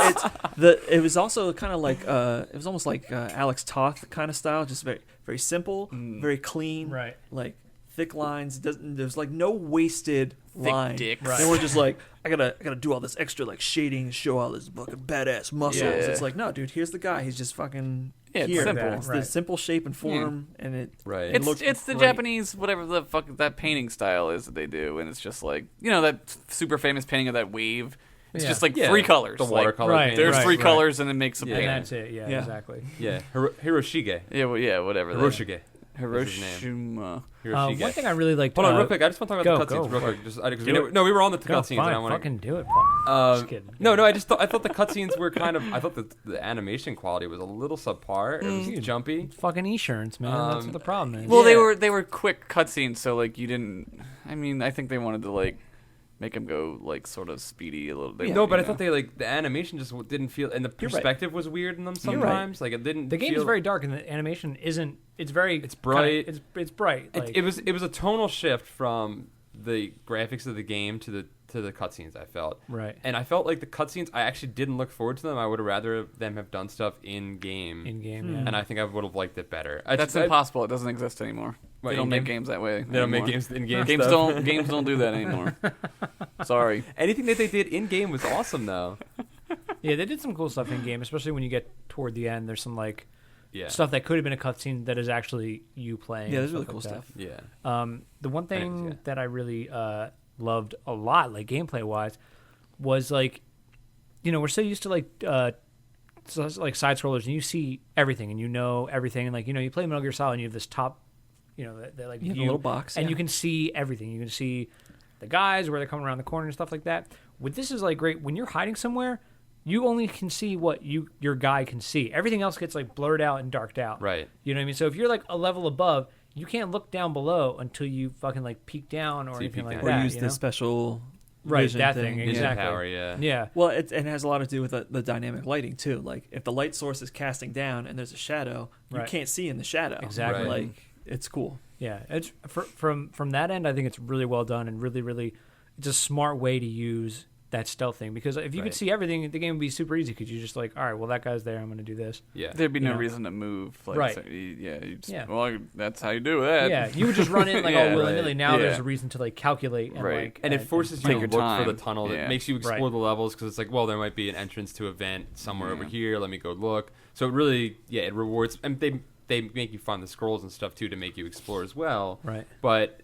it was also kind of like it was almost like Alex Toth kind of style, just very very simple, very clean, Right. like thick lines. There's like no wasted Thick line. dicks. Right. And we're just like I gotta do all this extra like shading to show all this fucking badass muscles. Yeah. It's like no, dude, here's the guy. He's just fucking Yeah, it's here. simple. It's the Right. simple shape and form, and it Right. It's looks the great. Japanese whatever the fuck that painting style is that they do, and it's just like that super famous painting of that wave. It's Yeah. just like Yeah, 3 colors. The Like, watercolor Right, painting. there's right, 3 right. colors, and it makes a Yeah. And painting. that's it. Yeah, Yeah. exactly. Yeah. Hiroshige. Yeah, whatever. Hiroshige. That's his Hiroshima. Hiroshige. One thing I really liked. Hold on, real quick. I just want to talk about the go cutscenes real for quick. it. Just, 'cause Do it. we were on the Go, cutscenes, and I fine, want fucking do it, Paul. Just kidding. No, I thought the cutscenes were kind of. I thought the animation quality was a little subpar. It was jumpy. Fucking insurance, man. That's what the problem is. Well, Yeah. they were quick cutscenes, so like you didn't. I mean, I think they wanted to like make them go like sort of speedy a little. No, but I thought the animation just didn't feel, and the You're right. perspective was weird in them You're right. sometimes. Like it didn't. The game feel, is very dark, and the animation isn't. It's very. It's bright. It's bright. It was a tonal shift from the graphics of the game to the cutscenes. I felt Right. and I felt like the cutscenes. I actually didn't look forward to them. I would have rather them have done stuff in game. in game. Yeah. And I think I would have liked it better. That's impossible. It doesn't exist anymore. What, They don't make in-game? games that way. They don't make anymore. games in game. Games stuff. games don't do that anymore. Sorry. Anything that they did in game was awesome, though. Yeah, they did some cool stuff in game, especially when you get toward the end. There's some like Yeah. stuff that could have been a cutscene that is actually you playing. Yeah, and there's really stuff cool like that. stuff. Yeah. The one thing yeah. that I really loved a lot, like gameplay wise, was like, we're so used to like side scrollers, and you see everything, and you know everything, and like you play Metal Gear Solid, and you have this top, that like You have a view, little box, and yeah. you can see everything. You can see the guys where they're coming around the corner and stuff like that. With this is like great when you're hiding somewhere. You only can see what your guy can see. Everything else gets like blurred out and darked out. Right. You know what I mean? So if you're like a level above, you can't look down below until you fucking like peek down or So you anything peek like down. Or that. use you the know? special Right, vision that thing. thing, Vision exactly. power, yeah. Yeah. Well, it has a lot to do with the dynamic lighting too. Like if the light source is casting down and there's a shadow, you Right. can't see in the shadow. Exactly. Right. Like it's cool. Yeah, it's from that end. I think it's really well done and really, it's a smart way to use that stealth thing because if you could Right. see everything, the game would be super easy because you just like, all right, well that guy's there, I'm going to do this. Yeah. There'd be no Yeah. reason to move. Like, Right. So you just, Yeah. Well, that's how you do that. Yeah, you would just run in like Yeah, all willy nilly. right. Now there's Yeah. a reason to like calculate and Right. like And it forces you take to your look time. for the tunnel. Yeah. It makes you explore Right. the levels because it's like, well, there might be an entrance to a vent somewhere over Yeah. here. Let me go look. So it really, it rewards. And they make you find the scrolls and stuff too to make you explore as well. right. But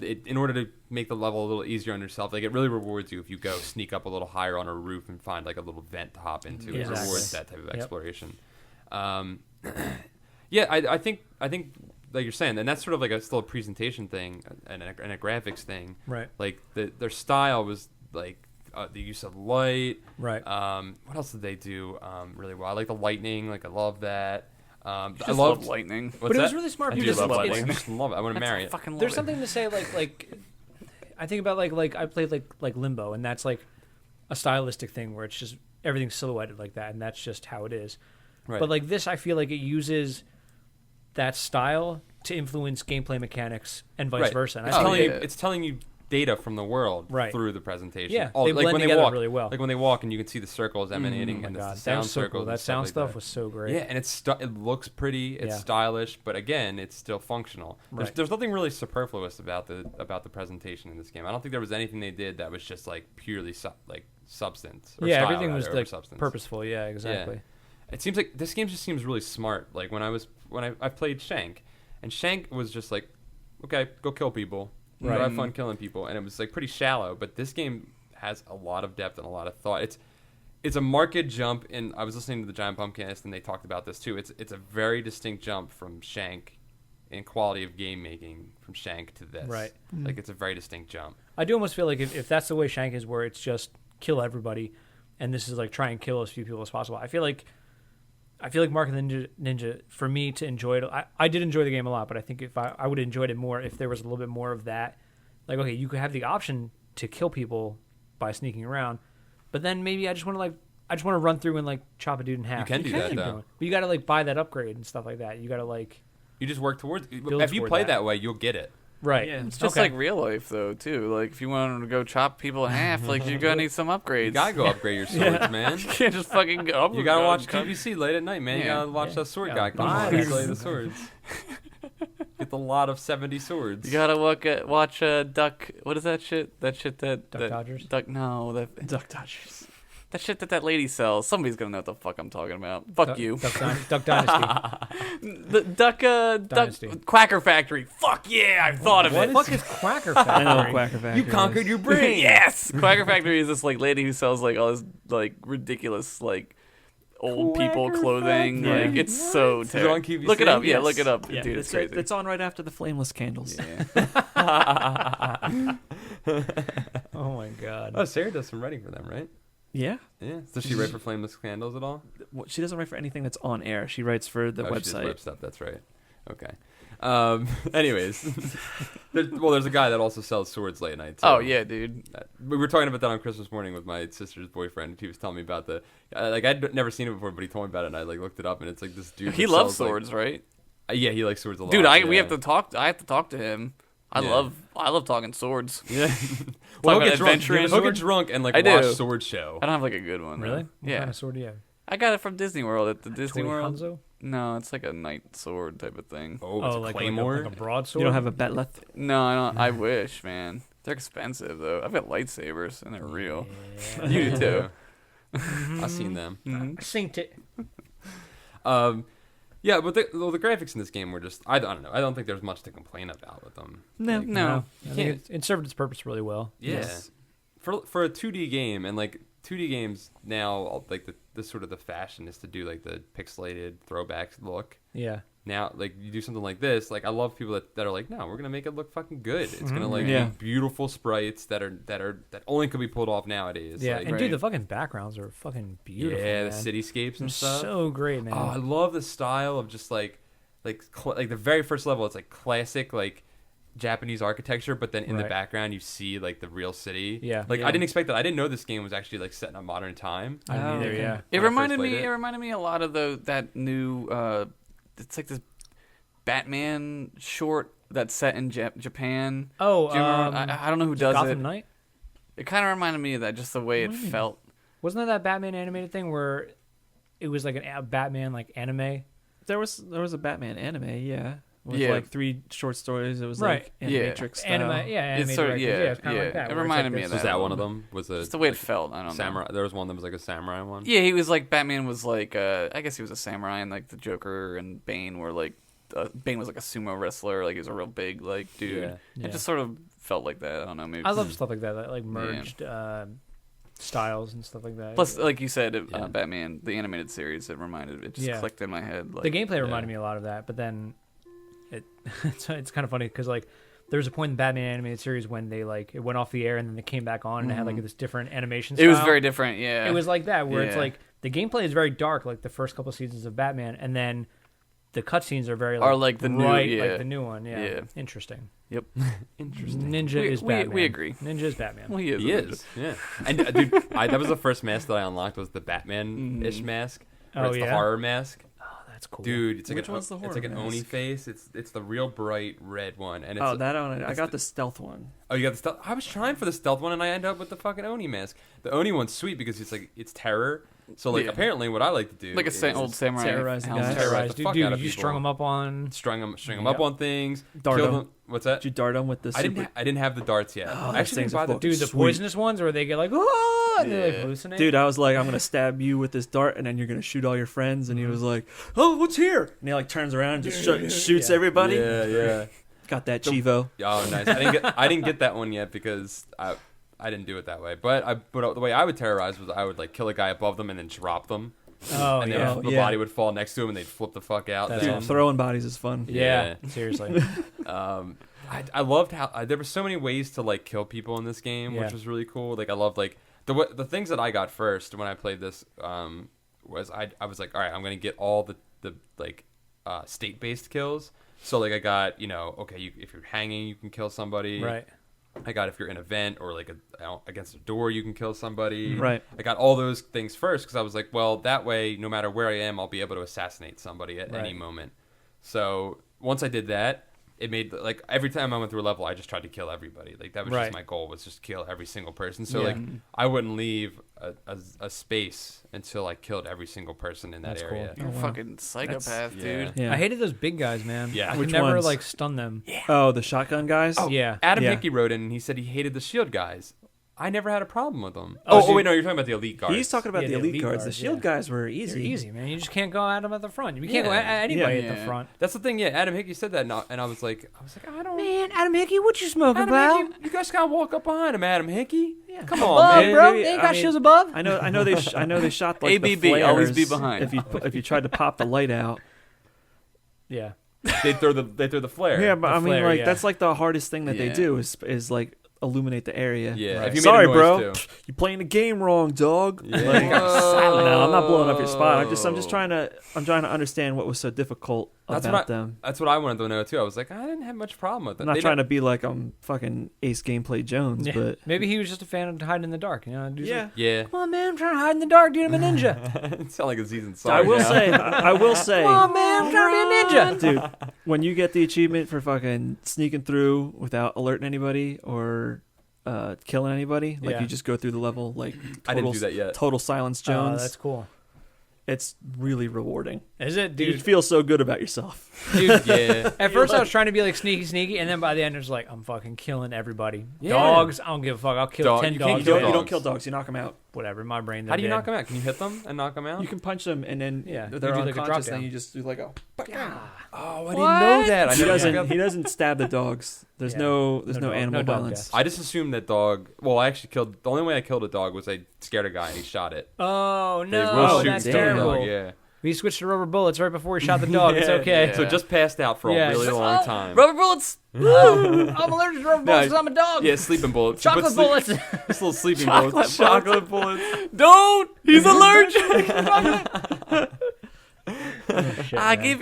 in order to make the level a little easier on yourself, like it really rewards you if you go sneak up a little higher on a roof and find like a little vent to hop into. Yeah, It rewards exactly. that type of Yep. exploration. I think like you're saying, and that's sort of like still a presentation thing and a graphics thing. Right. Like their style was like the use of light. Right. What else did they do really well? I like the lightning. Like I love that. I I loved lightning. What's But it was that? really smart I because do love it's- lightning. I just love it. I want to marry it. Fucking love There's it. something to say like I think about like I played like Limbo and that's like a stylistic thing where it's just everything's silhouetted like that and that's just how it is. Right. But like this, I feel like it uses that style to influence gameplay mechanics and vice Right. versa. And It's I telling think you, it's telling you data from the world Right. through the presentation. Yeah, All, they like blend when together they walk really well. Like when they walk and you can see the circles emanating oh my and god, the that sound was so circles. cool. That and sound like stuff that. was so great. Yeah, and it looks pretty. It's Yeah. stylish, but again, it's still functional. Right. There's nothing really superfluous about the presentation in this game. I don't think there was anything they did that was just like purely substance. Or Yeah, style, everything rather, was over like substance. purposeful. Yeah, exactly. It seems like this game just seems really smart. Like when I played Shank, and Shank was just like, okay, go kill people, Right. go have fun killing people, and it was like pretty shallow. But this game has a lot of depth and a lot of thought. It's a marked jump. And I was listening to the Giant Pumpcast, and they talked about this too. It's a very distinct jump from Shank in quality of game making from Shank to this. Right. Like it's a very distinct jump. I do almost feel like if that's the way Shank is, where it's just kill everybody, and this is like try and kill as few people as possible. I feel like Mark of the Ninja, for me to enjoy it, I did enjoy the game a lot, but I think if I would have enjoyed it more if there was a little bit more of that. Like, okay, you could have the option to kill people by sneaking around, but then maybe I just want to run through and like chop a dude in half. You can do that, keep though. going. But you got to like buy that upgrade and stuff like that. You got to like You just work towards. Build If you toward play that. that way, you'll get it. right. Yeah. It's just like real life, though, too. Like, if you want to go chop people in half, like, you're going to need some upgrades. You gotta go upgrade your swords, man. You can't just fucking go. You gotta watch QVC late at night, man. You Yeah. gotta watch Yeah. that sword Yeah, guy come buy on these. and play the swords. Get the lot of 70 swords. You gotta watch Duck. What is that shit? That shit that. Duck that Dodgers? Duck, no. Duck Dodgers. That shit that lady sells. Somebody's gonna know what the fuck I'm talking about. Fuck you. Duck Dynasty. The Duck Dynasty. Quacker Factory. Fuck yeah, I thought of What it. the fuck is Quacker I Factory? know what Quacker Factory. You conquered is. your brain. Yes, Quacker Factory is this like lady who sells like all this like ridiculous like old people Quacker clothing. Factory? Like it's so it terrible. on QVC? Look it up. Yeah, Yes. look it up. Yeah, Dude, it's it's, crazy. it's on right after the flameless candles. Yeah. Oh my god. Oh, Sarah does some writing for them, right? Yeah. Yeah. Does she write for Flameless Candles at all? She doesn't write for anything that's on air. She writes for the Oh, she does website. web stuff. That's right. Okay. Anyways, there's a guy that also sells swords late at night. Too. Oh yeah, dude. We were talking about that on Christmas morning with my sister's boyfriend. He was telling me about the like I'd never seen it before, but he told me about it, and I like looked it up, and it's like this dude. He that loves sells, swords, right? Yeah, he likes swords a lot. Dude, we yeah. have to talk. I have to talk to him. I Yeah. love talking swords. Yeah. Talk well, about he'll get drunk. adventuring. He'll get drunk and like I watch do. sword show. I don't have like a good one. Really? though. What Yeah. kind of sword do you have? I got it from Disney World at the Disney Toy World. Hanzo? No, it's like a knight sword type of thing. Oh, it's a like claymore. like a broadsword. You don't have a Betleth? No, I don't. I wish, man. They're expensive though. I've got lightsabers and they're real. Yeah. You do too. I've seen them. Mhm. I synced it. Yeah, but the graphics in this game were just I don't know. I don't think there's much to complain about with them. No. Like, No. I think it served its purpose really well. Yeah. Yes. For a 2D game, and like 2D games now, like the sort of the fashion is to do like the pixelated throwback look. Yeah. Now, like you do something like this, like I love people that are like, no, we're gonna make it look fucking good. It's gonna like Yeah. be beautiful sprites that only could be pulled off nowadays. Yeah. like, And Right. dude, the fucking backgrounds are fucking beautiful. yeah, the man. cityscapes They're and stuff. so great, man. Oh, I love the style of just like the very first level. It's like classic, like Japanese architecture, but then in the Right. background you see like the real city. Yeah. Like Yeah. I didn't expect that. I didn't know this game was actually like set in a modern time. I didn't either. okay. Yeah. It when I reminded first me. played It it. reminded me a lot of that new. It's like this Batman short that's set in Japan. Oh, Do you remember? I don't know who does Gotham it. Knight. It kind of reminded me of that, just the way it felt. Wasn't there that Batman animated thing where it was like a Batman like anime? There was a Batman anime, yeah, with Yeah. like 3 short stories. It was Right. like Yeah. animatrix style. Animated It's sort of- directors. yeah, it's kind of yeah. like that. It where it's reminded like me this- of Was that that one one. of them? Was Just the way it felt. I don't samurai? know. There was one that was like a samurai one. Yeah, he was like Batman was like. I guess he was a samurai, and like the Joker and Bane were like. Bane was like a sumo wrestler. Like he was a real big like dude. Yeah. Yeah. It just sort of felt like that. I don't know. Maybe. I love stuff like that like merged styles and stuff like that. Plus, like you said, Yeah. Batman, the animated series, it just Yeah. clicked in my head. Like, the gameplay yeah. reminded me a lot of that, but then it's kind of funny because like there was a point in the Batman animated series when they like it went off the air and then it came back on and it had like this different animation It style. was very different, yeah. It was like that where it's Yeah. like the gameplay is very dark, like the first couple seasons of Batman, and then the cutscenes are very Are like the new- bright, yeah. like the new one. Yeah, Yeah. interesting. Yep. Interesting. Ninja is Batman. We agree. Ninja is Batman. Well, he is. He is. Yeah. And dude, that was the first mask that I unlocked was the Batman-ish mask. Where Oh, it's the yeah? horror mask. Oh, that's cool. Dude, it's like Which one's the it's horror like an mask? Oni face. It's the real bright red one. And it's Oh, that one. I it's got the stealth one. Oh, you got the stealth. I was trying for the stealth one, and I end up with the fucking Oni mask. The Oni one's sweet because it's terror. So like Yeah. apparently, what I like to do Like is old samurai. terrorize the helmet. guys. terrorize Terrorized. the Dude, fuck dude, out of you people. strung them up on. string them Yep. up on things. Dart kill 'em. them. What's that? Did you dart them with the I super? didn't have the darts yet. Oh, I those actually things didn't buy are the fucking Dude, the Sweet. poisonous ones where they get like, oh, and they like Yeah. hallucinate. Dude, I was like, I'm gonna stab you with this dart, and then you're gonna shoot all your friends. And he was like, "Oh, what's here?" And he like turns around and just shoots Yeah. everybody. Yeah. Got that Chivo. Oh, nice. I didn't get that one yet because I didn't do it that way. But the way I would terrorize was I would like kill a guy above them and then drop them, Oh and then yeah. the yeah. body would fall next to him and they'd flip the fuck out. That's then. Dude, awesome. throwing bodies is fun. Yeah. Yeah. Seriously. I loved how there were so many ways to like kill people in this game, Yeah. which was really cool. Like I loved like the things that I got first when I played this was I was like, all right, I'm gonna get all the like state based kills. So like I got okay, if you're hanging, you can kill somebody. Right. I got if you're in a vent or like against a door, you can kill somebody. Right. I got all those things first because I was like, well, that way, no matter where I am, I'll be able to assassinate somebody at any Right. moment. So once I did that, it made like every time I went through a level, I just tried to kill everybody. Like that was Right. just my goal, was just kill every single person. So Yeah. like I wouldn't leave a space until I killed every single person in that That's area. cool. You're a wow. fucking psychopath, Yeah. dude. Yeah. I hated those big guys, man. Yeah. I could Which never ones? like stun them. Oh, the shotgun guys. Yeah. Adam Yeah. Hickey wrote in and he said he hated the shield guys. I never had a problem with them. Oh, Oh, wait, no, you're talking about the elite guards. He's talking about Yeah, the the elite elite guards. The guards, shield yeah. guys were They're easy. easy, man. You just can't go at them at the front. You can't go Yeah. at anybody at Yeah. the front. That's the thing, yeah. Adam Hickey said that, and I was like, I don't. Man, Adam Hickey, what you smoking, Adam bro? Hickey, you guys gotta walk up behind him, Adam Hickey. Yeah. Come Above, on, man. bro. Maybe- They ain't I got mean- shields above. I know they shot like ABB, the flares always be behind. if you tried to pop the light out. Yeah. They throw the flare. Yeah, but The I mean, flare, like yeah. that's like the hardest thing that they Yeah. do is like illuminate the area. Yeah. Right. If you made Sorry, a noise bro. Too. You're playing the game wrong, dog. Yeah. Like, no, I'm not blowing up your spot. I'm just Whoa. trying to understand what was so difficult That's about what them. That's what I wanted to know too. I was like, I didn't have much problem with it. I'm not They trying don't- to be like I'm fucking Ace Gameplay Jones, Yeah. but Maybe he was just a fan of hiding in the dark. You know, dude's yeah. like, Yeah. come on, man, I'm trying to hide in the dark, dude. I'm a ninja. It sounded like a seasoned song. I will now. say, I will say, Come on, man, I'm trying to be a ninja. dude, when you get the achievement for fucking sneaking through without alerting anybody or killing anybody, like Yeah. you just go through the level like I didn't do that yet. total silence Oh, Jones. that's cool. It's really rewarding. Is it, You dude? feel so good about yourself. Dude, Yeah. at first I was trying to be like sneaky, and then by the end I was like, I'm fucking killing everybody. Yeah. Dogs, I don't give a fuck. I'll kill Dog- 10 you can't dogs. kill a day. You don't dogs. kill dogs. You knock them out. Whatever. In my brain. How do you they're knock them out? Can you hit them and knock them out? You can punch them, and then Yeah, they're you do like a drop unconscious. down. Then you just do like a. dead. Oh, I didn't know that. I He never doesn't. He doesn't stab the dogs. There's Yeah. no No dog- animal no dog violence. deaths. I just assumed that dog. Well, I actually killed. The only way I killed a dog was I scared a guy and he shot it. Oh They no, will shoot that's and kill the terrible. dog, yeah. We switched to rubber bullets right before we shot the dog. It's okay. Yeah. So just passed out for Yeah. a really Just- long time. Rubber bullets. I'm allergic to rubber bullets because I'm a dog. Yeah, sleeping bullets. You put Chocolate sleep- bullets. Just little sleeping bullets. Chocolate bullets. Don't. He's allergic. Shit, I man. gave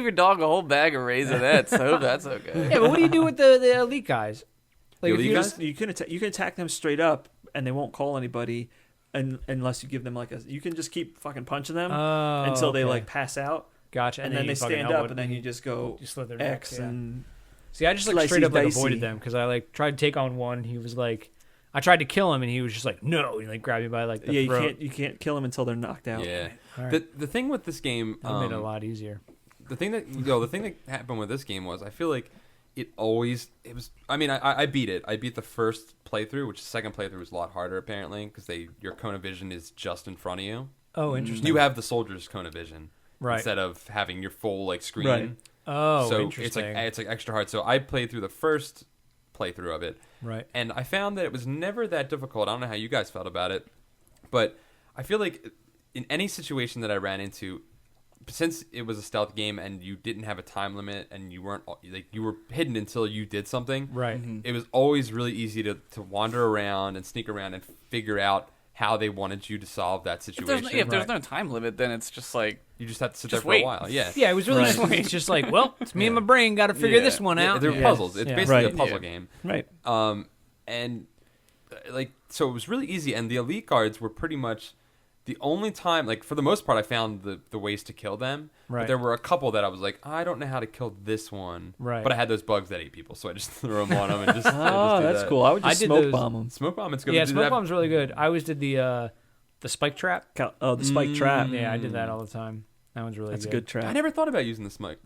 your dog a whole bag of Raisinets. I hope that's okay. Yeah, but what do you do with the elite guys? Like, The if elite you guys? just, You can attack them straight up, and they won't call anybody, unless you give them like a. You can just keep fucking punching them until they okay. like pass out, Gotcha, and then you they fucking stand elbow up, and then you just go you slit their X necks, yeah. and. See, I just like Slicey straight up like dicey. avoided them because I like tried to take on one. He was like, I tried to kill him, and he was just like, no. He like grabbed me by like the Yeah, throat. you can't kill them until they're knocked out. Yeah. All right. The thing with this game, That made it a lot easier. the thing that happened with this game was I feel like it was. I mean, I beat it. I beat the first playthrough, which the second playthrough was a lot harder apparently because your cone of vision is just in front of you. Oh, interesting. You have the soldier's cone of vision right. instead of having your full like screen. Right. Oh, so interesting. it's like extra hard. So I played through the first playthrough of it, right. and I found that it was never that difficult. I don't know how you guys felt about it, but I feel like in any situation that I ran into, since it was a stealth game and you didn't have a time limit and you weren't like you were hidden until you did something, Right. it was always really easy to wander around and sneak around and figure out how they wanted you to solve that If situation. there's no time limit, then it's just like You just have to sit Just there for wait. a while. Yeah. Yeah, it was really Right. just, it's just like, well, it's me and my brain got to figure Yeah. this one out. They're Yeah. puzzles. It's Yeah. basically a Right. puzzle Yeah. game. Right. And like so it was really easy, and the elite guards were pretty much the only time, like for the most part, I found the ways to kill them. Right. But there were a couple that I was like, I don't know how to kill this one. Right. But I had those bugs that ate people, so I just threw them on them and just. Oh, that's cool. I would just I did smoke those- bomb them. Smoke bomb. It's good. Yeah, to do smoke that. bomb's really good. I always did the spike trap. Oh, the spike trap. Yeah, I did that all the time. That one's really That's a good. good trap. I never thought about using the smoke.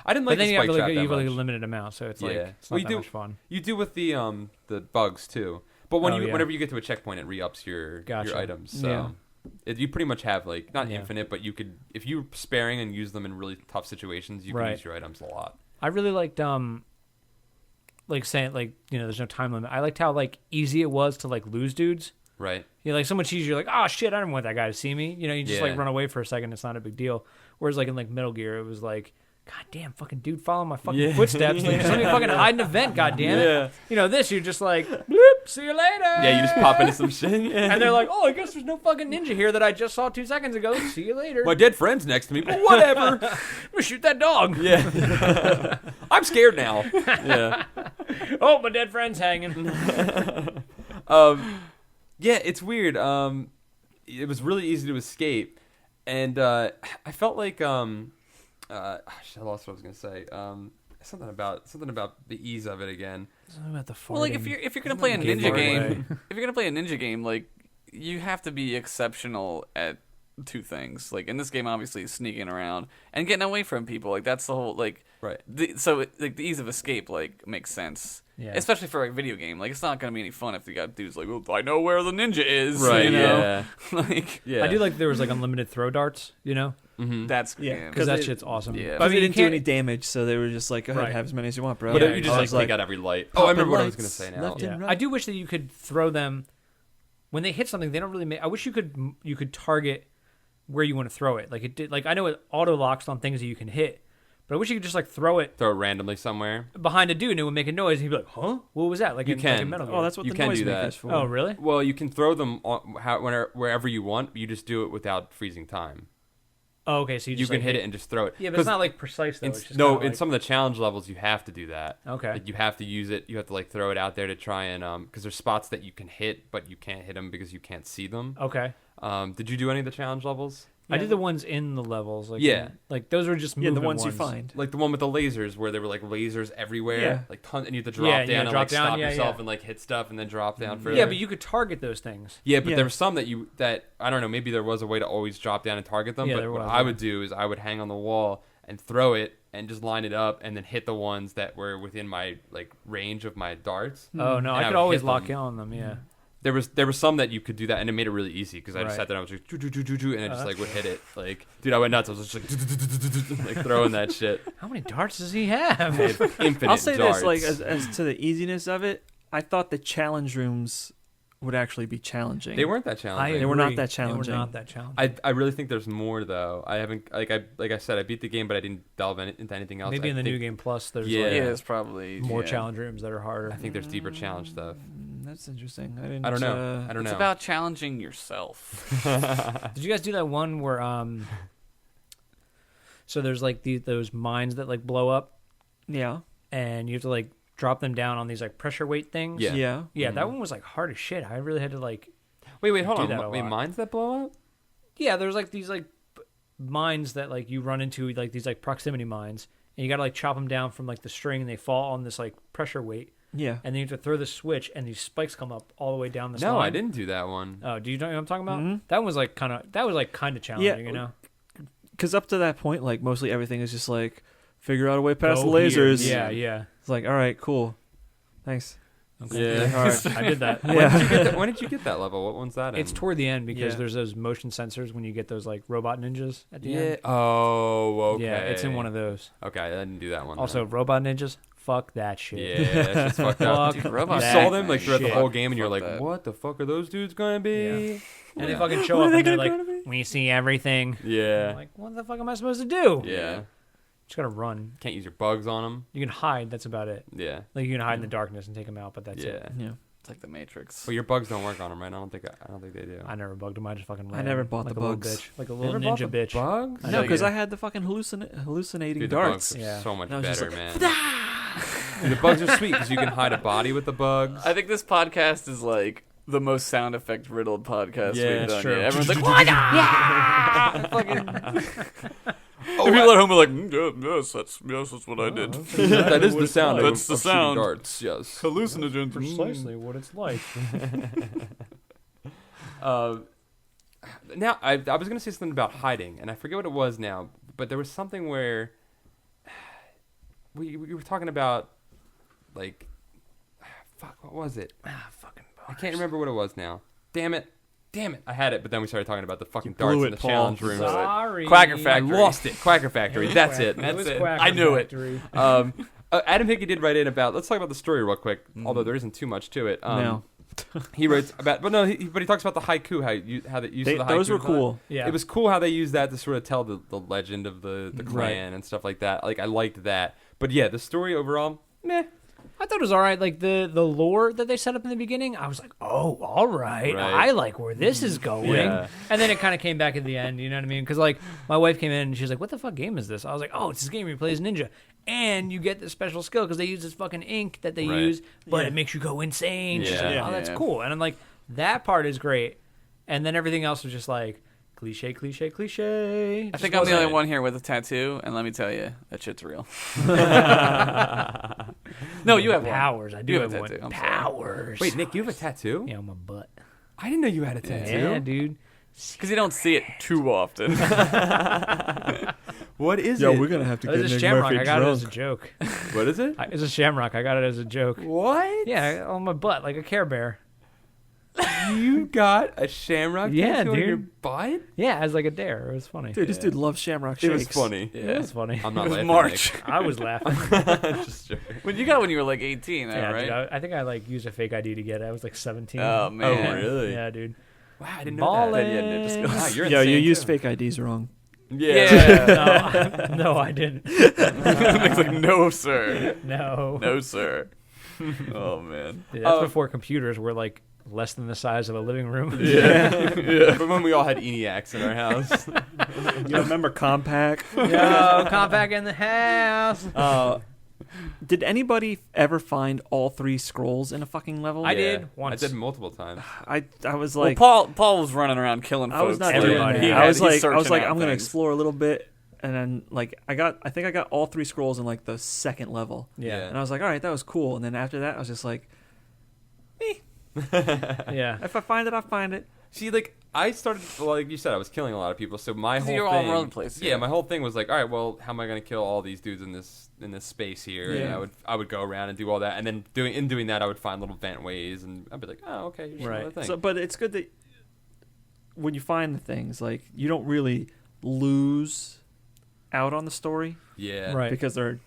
I didn't But like then the you have spike like, trap you that have like a much. limited amount, so it's like Yeah. it's Well, not you that do- much fun. You do with the bugs too. But when Oh, yeah. whenever you get to a checkpoint, it re-ups your Gotcha. items. So Yeah. you pretty much have like not Yeah. infinite, but you could if you're sparing and use them in really tough situations, you can Right. use your items a lot. I really liked like saying like there's no time limit. I liked how like easy it was to like lose dudes. Right. Like so much easier. You're like, oh shit, I don't want that guy to see me. You just like Yeah. run away for a second. It's not a big deal. Whereas like in like Metal Gear, it was like, god damn, fucking dude, follow my fucking Yeah. footsteps. Like, just let me fucking hide an event. God damn it. Yeah. This you're just like, bloop, see you later. Yeah, you just pop into some shit. Yeah. And they're like, oh, I guess there's no fucking ninja here that I just saw 2 seconds ago. See you later. My dead friend's next to me, but whatever. I'm gonna shoot that dog. Yeah. I'm scared now. Yeah. Oh, my dead friend's hanging. Yeah, it's weird. It was really easy to escape, and I felt like I lost what I was gonna say. Something about the ease of it again. About the well, like if you're gonna play a Game ninja Boy game, way. if you're gonna play a ninja game, like you have to be exceptional at two things. Like in this game, obviously sneaking around and getting away from people. Like that's the whole like. Right. Like the ease of escape like makes sense. Yeah. Especially for a video game. Like it's not gonna be any fun if you got dudes like, well, I know where the ninja is. Right. You know? Yeah. like Yeah. I do like there was like unlimited throw darts, Mm-hmm. that's Yeah, because that they- shit's awesome. Yeah. But I They mean, you didn't do can't- any damage, so they were just like, go ahead, Right. have as many as you want, bro. But Yeah, you I just was like pick out every light. Oh, I popping remember what I was lights gonna say now. left and Yeah. right. I do wish that you could throw them when they hit something. They don't really make. I wish you could target where you want to throw it. Like it did. Like I know it auto locks on things that you can hit, but I wish you could just like throw it Throw it randomly somewhere. behind a dude and it would make a noise. And he'd be like, "Huh? What was that?" Like You in, can. Like in Metal Gear. Oh, that's what You the can noise do that. maker's for. Oh, really? Well, you can throw them wherever you want. But you just do it without freezing time. Oh, okay. So you You just can like, hit it and just throw it. Yeah, but it's not like precise though. In, It's just no, kinda in like, some of the challenge levels, you have to do that. Okay. Like you have to use it. You have to like throw it out there to try and because there's spots that you can hit, but you can't hit them because you can't see them. Okay. Did you do any of the challenge levels? I did the ones in the levels. Like Yeah. like those were just Yeah, the movement ones you find. Like the one with the lasers, where there were like lasers everywhere, Yeah. like tons, and you have to drop Yeah, down yeah, and drop like down, stop yeah, yourself yeah. and like hit stuff and then drop down further. Yeah, but you could target those things. Yeah, but Yeah. there were some that I don't know. Maybe there was a way to always drop down and target them. Yeah, but there what was, I yeah. would do is I would hang on the wall and throw it and just line it up and then hit the ones that were within my like range of my darts. Oh no, And I I could would always hit lock them. in on them. Yeah. There was some that you could do that, and it made it really easy because I just Right. sat there and I was like, and I just like would hit it. Like, dude, I went nuts. I was just like throwing that shit. How many darts does he have? Infinite I'll say darts. this, like as to the easiness of it, I thought the challenge rooms would actually be challenging. They weren't that challenging. They were not agree. that challenging. They were not that challenging. I really think there's more though. I haven't like I said I beat the game, but I didn't delve into anything else. Maybe I in the think, new game plus, there's Yeah. like yeah, it's probably more yeah. challenge rooms that are harder. I think there's deeper challenge stuff. That's interesting. I didn't. I don't know. I don't It's know. about challenging yourself. Did you guys do that one where So there's like those mines that like blow up, Yeah. and you have to like drop them down on these like pressure weight things. Yeah. Yeah. Yeah, that one was like hard as shit. I really had to like. Wait, hold do that on. a Wait, lot. mines that blow up? Yeah, there's like these like mines that like you run into, like these like proximity mines, and you gotta like chop them down from like the string, and they fall on this like pressure weight, Yeah. and then you have to throw the switch, and these spikes come up all the way down this No, line. I didn't do that one. Oh, do you know what I'm talking about? Mhm. That was like kind of challenging, you know. Because up to that point, like mostly everything is just like figure out a way past Go the here. lasers. Yeah, yeah. It's like, all right, cool, thanks. Yeah. All right. I did that. Yeah. When did you get that level? What one's that in? It's toward the end because Yeah. there's those motion sensors when you get those like robot ninjas at the Yeah. end. Oh, okay. Yeah, it's in one of those. Okay, I didn't do that one. Also, robot ninjas, fuck that shit. yeah, that's just fucked up. Fuck Dude, robot You that saw them like throughout the shit. whole game, and you're Fuck like, that. "What the fuck are those dudes gonna be?" And they fucking show up and they're like, "We see everything." Yeah, I'm like, what the fuck am I supposed to do? yeah. Just gotta run. Can't use your bugs on them. You can hide. That's about it. Yeah, Like you can hide in the darkness and take them out, but that's yeah. it. Yeah. It's like the Matrix. Well, your bugs don't work on them, right? I don't think they do. I never bugged them. I just fucking I ran never bought like the a little bugs. bitch, like a little Never bought ninja the bitch. bugs? I No, know because you- I had the fucking hallucinating Dude, darts. the bugs are Yeah. so much And I was just better, like, man. Dude, the bugs are sweet because you can hide a body with the bugs. I think this podcast is like the most sound effect riddled podcast Yeah, we've it's done. true. Yet. Everyone's like, "What?" Yeah! Fucking. Oh, people at home are like, yes, that's what I did. that is the sound. That's the of shooting sound. darts. Yes. Hallucinogens. Precisely what it's like. Now I was gonna say something about hiding, and I forget what it was now, but there was something where we were talking about, like, fuck, what was it? Fucking I can't remember what it was now. Damn it, I had it, but then we started talking about the fucking blew darts it, in the Paul. challenge room. Sorry. Quacker I Factory. lost it. Quacker Factory. That's it. It was That's it. Quacker I knew it. Factory. Adam Hickey did write in about. Let's talk about the story real quick, although there isn't too much to it. No. He writes about, but he talks about the haiku, how the use of the haiku. Those were cool. Yeah. It was cool how they used that to sort of tell the legend of the clan and stuff like that. Like, I liked that. But yeah, the story overall, meh. I thought it was all right. Like the lore that they set up in the beginning, I was like, oh, all right. Right. I like where this is going. Yeah. And then it kind of came back at the end. You know what I mean? Because like my wife came in and she was like, "What the fuck game is this?" I was like, "Oh, it's this game where you play as ninja, and you get this special skill because they use this fucking ink that they Right. use, but Yeah. it makes you go insane." She's Yeah. like, "Oh, that's Yeah. cool." And I'm like, that part is great. And then everything else was just like cliche. I Just think I'm the wasn't- only one here with a tattoo, and let me tell you, that shit's real. No, you have one. powers. I do You have have a one. tattoo. I'm sorry. Powers. Wait, Nick, you have a tattoo? Yeah, on my butt. I didn't know you had a tattoo. Yeah, dude. Because you don't see it too often. What is Yo, it? we're gonna have to It's get a Nick shamrock. Murphy I got it as a drunk. joke. What is it? It's a shamrock. I got it as a joke. What? Yeah, on my butt, like a Care Bear. You got a shamrock Yeah, tattoo on your dude. butt? Yeah, as like a dare. It was funny. Dude, this dude loves Shamrock It Shakes. was funny. It was funny. I'm not It was laughing. March. I was laughing. Nick. Just joking. When you got when you were like 18, Yeah, right? dude. I think I like used a fake ID to get it. I was like 17. Oh, man. Oh, really? Yeah, dude. Wow, I didn't know that. Ballin'. Yeah, Nick just goes- Wow, you're Yo, you insane, used too. fake IDs wrong. Yeah. No, I didn't. Nick's like, no, sir. No. No, sir. Oh, man. Dude, that's before computers were like less than the size of a living room. Yeah. But when we all had ENIACs in our house. You remember Compaq? Yo, compact in the house. Did anybody ever find all 3 scrolls in a fucking level? I Yeah, did once. I did multiple times. I was Well, like, Paul was running around killing folks. I was not too. doing everybody. that. He I was like, searching out I'm gonna things. explore a little bit, and then like I think I got all 3 scrolls in like the 2nd level, Yeah. and I was like, all right, that was cool. And then after that, I was just like, Yeah. if I find it, I'll find it. See, like, I started, well, like you said, I was killing a lot of people, so my 'Cause whole you're thing... all over the place, Yeah, yeah. my whole thing was like, all right, well, how am I going to kill all these dudes in this space here? And Yeah. I would go around and do all that, and then doing that, I would find little vent ways, and I'd be like, oh, okay, here's Right. another thing. So, but it's good that when you find the things, like you don't really lose out on the story yeah. Right. because they're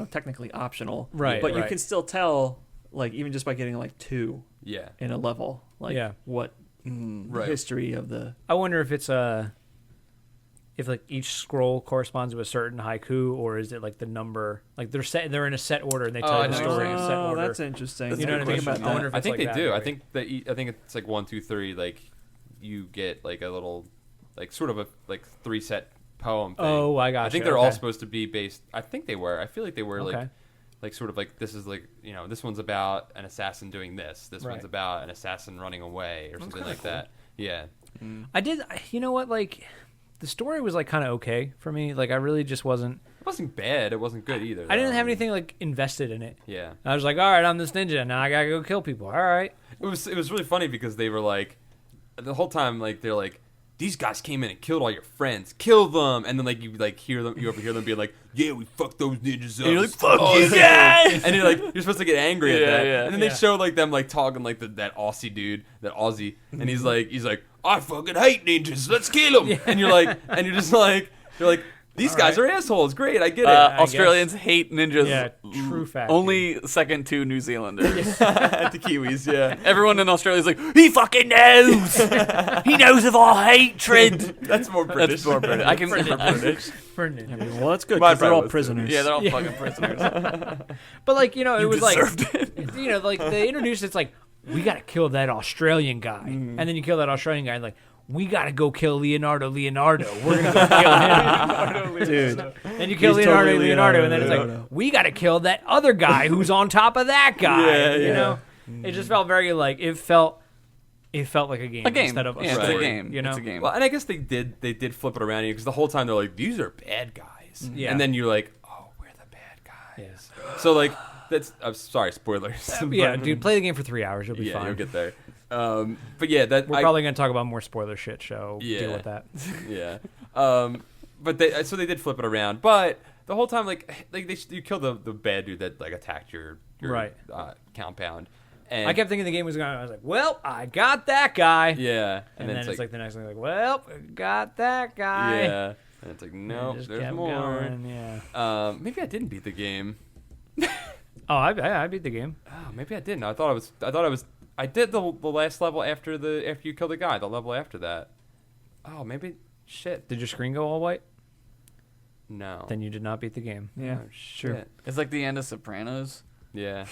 technically optional. Right, But you right. can still tell, like even just by getting like 2 Yeah. in a level, like Yeah. what Right. history of the. I wonder if it's if like each scroll corresponds to a certain haiku, or is it like the number? Like they're in a set order and they tell I you the think story in a set Oh, order. that's interesting. That's You know a what I good mean? question. I wonder if I it's think like they that, do. I right? think I think it's like 1, 2, 3. Like you get like a little, like sort of a like 3 set poem thing. Oh, I got I think you. they're all Okay. supposed to be based. I think they were. I feel like they were Okay. like sort of like this is like this one's about an assassin doing this. This Right. one's about an assassin running away or something kinda like cool. that. Yeah. I did. You know what? Like, the story was like kind of okay for me. Like, I really just wasn't. It wasn't bad. It wasn't good either. I didn't though. have anything like invested in it. Yeah. I was like, all right, I'm this ninja. Now I gotta go kill people. All right. It was really funny because they were like the whole time like they're like these guys came in and killed all your friends, kill them, and then like you overhear them being like, yeah, we fucked those ninjas up. And you're like, It's fuck awesome." you guys! And you're supposed to get angry at Yeah, that, yeah. and then Yeah. they show like them like talking like that Aussie dude, that Aussie, and he's like, I fucking hate ninjas, let's kill them, and you're just like these guys are assholes. Great, I get it. I Australians hate ninjas. Yeah, true fact. Only second to New Zealanders. At the Kiwis, yeah. Everyone in Australia is like, he fucking knows. He knows of our hatred. That's more British. That's more British. I can. For ninjas. Well, that's good My because they're brother all was prisoners. Yeah, they're all fucking prisoners. But like it was like deserved like they introduced it's like we gotta kill that Australian guy, and then you kill that Australian guy, and like we gotta go kill Leonardo. We're gonna go kill him, Dude. Then you kill He's Leonardo, totally and then it's Leonardo. like we gotta kill that other guy who's on top of that guy. Yeah, You yeah. know, it just felt very like it felt like a game, A game. instead of a Yeah, story. it's a game. You know, It's a game. Well, and I guess they did flip it around because the whole time they're like, these are bad guys, Yeah. and then you're like, oh, we're the bad guys. Yeah. So like that's I'm sorry, spoilers. Yeah, But- dude, play the game for 3 hours. You'll be yeah, fine. you'll get there. But yeah, that We're probably gonna talk about more spoiler shit. So Yeah. deal with that. yeah. But they did flip it around, but the whole time you killed the bad dude that like attacked your Right. compound. And I kept thinking the game was going. I was like, well, I got that guy. yeah, And then it's like the next thing, like, well, got that guy. yeah, and it's like And no, just there's kept more. going, yeah. Maybe I didn't beat the game. Oh, I beat the game. Oh, maybe I didn't. I did the last level after you kill the guy. The level after that. Oh, maybe shit. Did your screen go all white? No. Then you did not beat the game. Yeah, Oh, sure. shit. It's like the end of Sopranos. Yeah.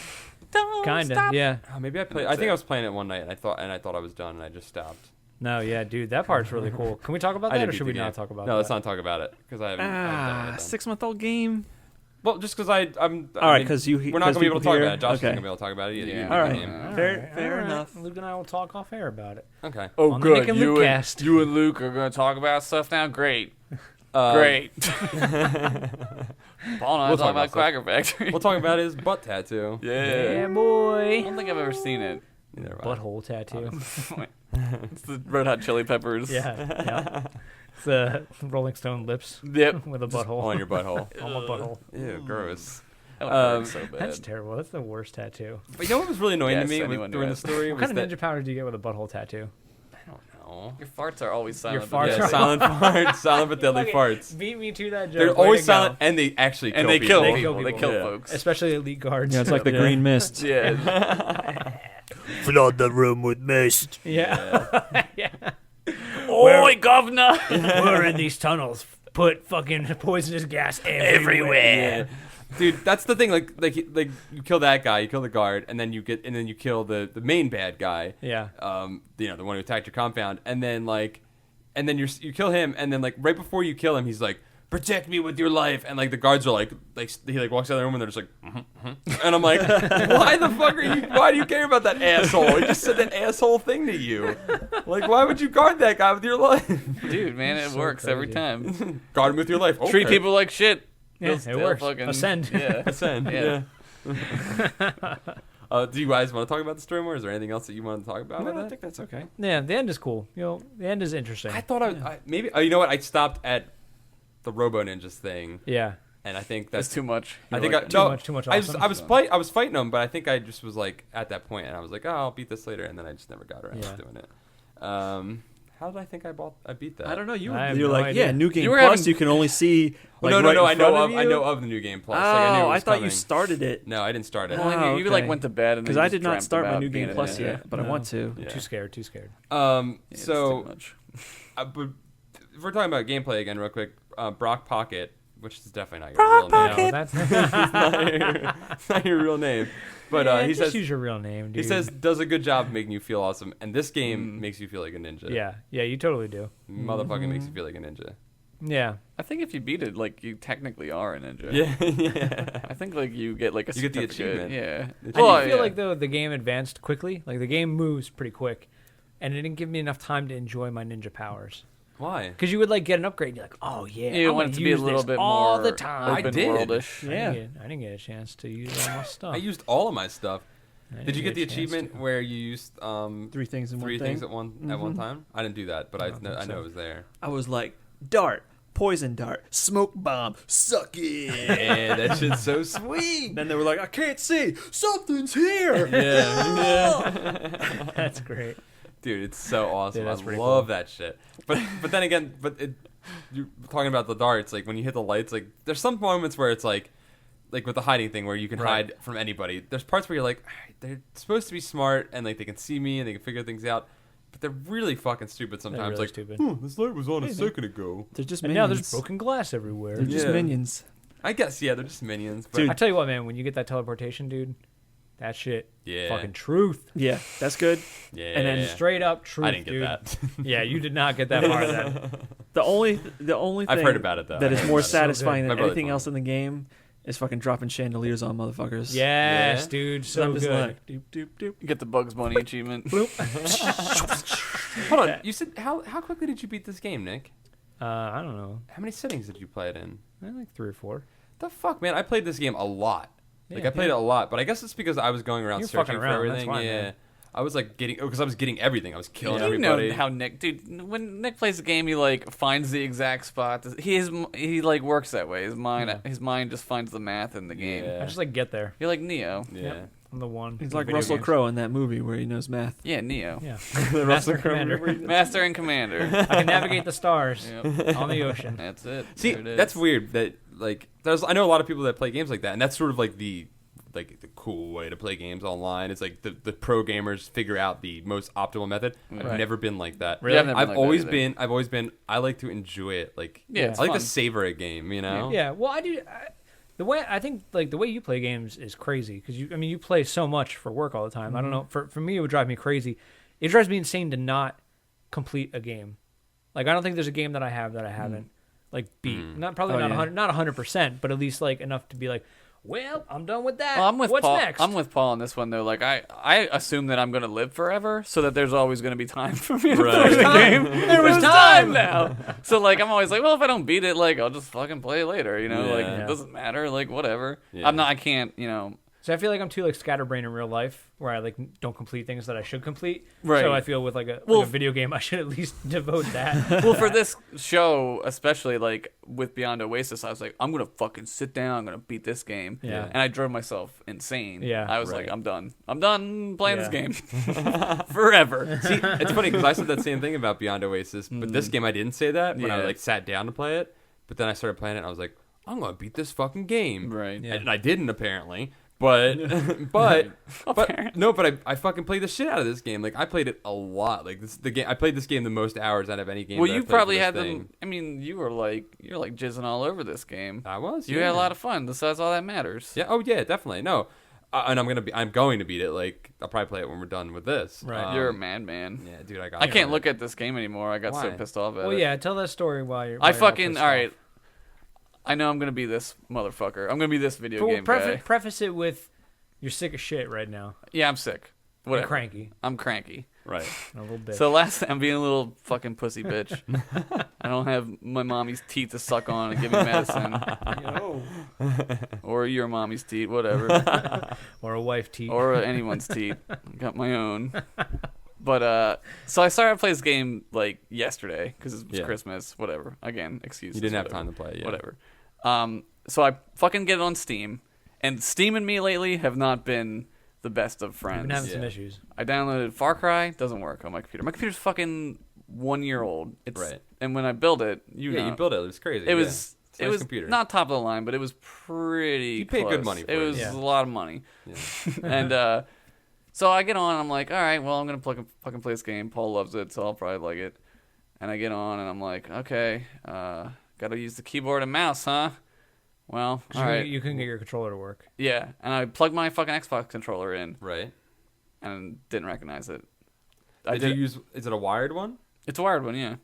Kinda, yeah. Oh, maybe I played. I That's think it. I was playing it one night and I thought I was done and I just stopped. No, yeah, dude, that part's really cool. Can we talk about I that, did or beat should the we not game. talk about No, that? let's not talk about it because I haven't. I haven't done it yet. 6-month-old game. Well, just because I'm. All right, because we're not gonna be able to talk about it. Josh isn't okay. gonna be able to talk about it either. Yeah. You beat All the right. game. Fair All right. enough. Luke and I will talk off air about it. Okay. Oh, On the Nick good. and Luke cast. You and Luke are going to talk about stuff now? Great. Uh, Great. Paul and I We'll talk talk about about Quacker Factory. We'll talk about his butt tattoo. Yeah, I boy. don't think I've ever seen it. Neither have I. Butthole tattoo. It's the Red Hot Chili Peppers. yeah. It's the Rolling Stone lips Yep. with a butthole on your butthole. on my butthole. Ew, gross. That would hurt so bad. That's terrible. That's the worst tattoo. But you know what was really annoying Yes, to me anyone during the does. story What was kind of that ninja power do you get with a butthole tattoo? I don't know. Your farts are always silent. Your farts Yeah, are- silent farts, silent but deadly Fucking farts. Beat me to that joke. They're Way always to go. silent, and they actually and kill they people. kill They kill people. They people. kill Yeah. folks. Especially elite guards. Yeah, it's like the Yeah. green mist. Yeah. Flood the room with mist. Yeah. yeah. Oi, governor! We're in these tunnels. Put fucking poisonous gas everywhere. Dude, that's the thing. Like you kill that guy, you kill the guard, and then you kill the main bad guy. Yeah. The one who attacked your compound, and then you kill him, and then like right before you kill him, he's like, "Protect me with your life," and like the guards are like he like walks out of the room and they're just like, and I'm like, why the fuck are you? Why do you care about that asshole? He just said that asshole thing to you. Like, why would you guard that guy with your life? Dude, man, it So works every crazy. time. Guard him with your life. Okay. Treat people like shit. Yeah, They'll it still works. fucking- Ascend. Yeah. Ascend. Yeah. Yeah. Do you guys want to talk about the story more? Is there anything else that you want to talk about? No, with I that? think that's okay. Yeah, the end is cool. The end is interesting. I thought I maybe. Oh, you know what? I stopped at the Robo Ninjas thing, Yeah. and I think That's that's too much. I think Too much awesome. I was fighting them, but I think I just was like at that point, and I was like, oh, I'll beat this later, and then I just never got around Yeah. to doing it. How did I think I beat that? I don't know. You I have you're no like, idea. yeah, new game You were plus. having- You can only see. Like, no, right no, in I know front I know you? of the new game plus. Oh, Like, I knew it I was thought you coming. started it No, I didn't start it. Well, Oh, you like okay. went to bed and because then I you did just not dreamt start my about new being game in plus it. yet, but I No. want to. Yeah. Too scared. Too scared. Yeah, it's So too much. but if we're talking about gameplay again, real quick, Brock Pocket, which is definitely not your real name. No, that's It's not your real name. But yeah, he just says use your real name, dude. he says does a good job of making you feel awesome, and this game makes you feel like a ninja. Yeah, you totally do. Motherfucking makes you feel like a ninja. Yeah. I think if you beat it, like you technically are a ninja. Yeah. I think like you get like a You get the certificate. achievement. Yeah. I do feel like though the game advanced quickly. Like the game moves pretty quick, and it didn't give me enough time to enjoy my ninja powers. Why? Because you would like get an upgrade, and you're like, oh yeah, You I'm want gonna it to be a use little this bit all more the time. I open did. worldish. Yeah. I didn't get a chance to use all my stuff. I used all of my stuff. I Did you didn't get the a chance achievement to. where you used 3 things in three one things thing. at one time? I didn't do that, but I I don't know, think I know so. it was there. I was like, dart, poison dart, smoke bomb, suck it. Yeah, that shit's so sweet. Then they were like, I can't see. Something's here. Yeah. That's great. Dude, it's so awesome. Dude, that's I pretty love cool. that shit. But then again, you're talking about the darts, like when you hit the lights, like there's some moments where it's like with the hiding thing where you can Right. hide from anybody. There's parts where you're like, all right, they're supposed to be smart and like they can see me and they can figure things out, but they're really fucking stupid sometimes. really like, stupid. This light was on a second ago. They're just And minions. now there's broken glass everywhere. They're just Yeah. minions. I guess, yeah, they're just minions. But Dude. I tell you what, man, when you get that teleportation, dude, that shit, Yeah. fucking truth. Yeah, that's good. yeah, and then Straight up truth, I didn't get dude. that. Yeah, you did not get that part of that. The only thing I've heard about it though. that I is heard more about it. satisfying My than brother anything told else me. in the game is fucking dropping chandeliers on motherfuckers. Yes, Yeah. dude, So so I'm just good. like, doop, doop, doop. Get the Bugs Bunny achievement. Hold on, you said how quickly did you beat this game, Nick? I don't know, How many settings did you play it in? like 3 or 4. The fuck, man! I played this game a lot. Like Yeah. I played it a lot, but I guess it's because I was going around You're searching fucking for around, that's everything. why, yeah, man. I was like because I was getting everything. I was killing You everybody. know how Nick, dude, when Nick plays a game, he like finds the exact spot. He like works that way. His mind just finds the math in the game. Yeah. I just like get there. You're like Neo. Yeah. Yep. I'm the one. He's in like video Russell games. Crowe in that movie where he knows math. Yeah, Neo. Yeah, Master Commander. Master and Commander. I can navigate the stars Yep. on the ocean. That's it. See, There it is. that's weird. That like I know a lot of people that play games like that, and that's sort of like the cool way to play games online. It's like the pro gamers figure out the most optimal method. I've Right. never been like that. Really? I've never I've been like always that been. I've always been. I like to enjoy it. Like Yeah, it's I like fun. to savor a game. You know. Yeah, well, I do. The way I think, like the way you play games is crazy because you play so much for work all the time. I don't know. For me, it would drive me crazy. It drives me insane to not complete a game. Like I don't think there's a game that I have that I haven't like beat. Not probably Oh, not yeah. 100%, but at least like enough to be like, well, I'm done with that. Well, I'm with What's Paul. next? I'm with Paul on this one though. Like I assume that I'm gonna live forever, so that there's always gonna be time for me to Right. finish the game. There was time. now. So like I'm always like, well, if I don't beat it, like I'll just fucking play it later. You know, like Yeah. it doesn't matter. Like whatever. Yeah. I can't. You know. So I feel like I'm too like scatterbrained in real life, where I like don't complete things that I should complete. Right. So I feel with like a Well, video game, I should at least devote that. Well, for this show, especially like with Beyond Oasis, I was like, I'm gonna fucking sit down. I'm gonna beat this game. Yeah. And I drove myself insane. Yeah. I was Right. like, I'm done. I'm done playing this Yeah. game forever. See, it's funny because I said that same thing about Beyond Oasis, but this game I didn't say that when I Yeah. like sat down to play it. But then I started playing it, and I was like, I'm gonna beat this fucking game. Right. Yeah. And I didn't apparently. But but no, but I fucking played the shit out of this game. Like I played it a lot. Like the game I played this game the most hours out of any game. Well, that I you played for probably this had thing. them. I mean, you're like jizzing all over this game. I was. You had a lot of fun. That's all that matters. Yeah. Oh yeah, definitely. No. And I'm going to beat it. Like I'll probably play it when we're done with this. Right. You're a madman. Yeah, dude. I got. I can't it. look at this game anymore. I got so Why? pissed off at Well, it. yeah, tell that story while you're. I while you're all fucking pissed all off. right. I know I'm gonna be this motherfucker. I'm gonna be this video game guy. Preface it with, you're sick of shit right now. Yeah, I'm sick. You're Whatever. cranky I'm cranky. Right. a little bit. So I'm being a little fucking pussy bitch. I don't have my mommy's teeth to suck on and give me medicine, or your mommy's teeth, whatever, or a wife teeth. or anyone's teeth. Got my own. But so I started to play this game like yesterday because it was Yeah. Christmas. Whatever. Again, excuses. You didn't have whatever. time to play it. Yeah. Whatever. So I fucking get it on Steam, and Steam and me lately have not been the best of I've friends. been having some Yeah. issues. I downloaded Far Cry. Doesn't work on my computer. My computer's fucking 1 year old. It's Right. And when I build it, you Yeah, know, you built it. It was crazy. it was It's a it nice was computer. not top of the line, but it was pretty. You paid good close. money for it. it. Was Yeah. a lot of money, Yeah. and so I get on. I'm like, all right, well, I'm gonna fucking play this game. Paul loves it, so I'll probably like it. And I get on, and I'm like, okay, gotta use the keyboard and mouse, huh? Well, all right, You couldn't get your controller to work. yeah. And I plugged my fucking Xbox controller in, Right. and didn't recognize it. Did you use? Is it a wired one? It's a wired one, yeah.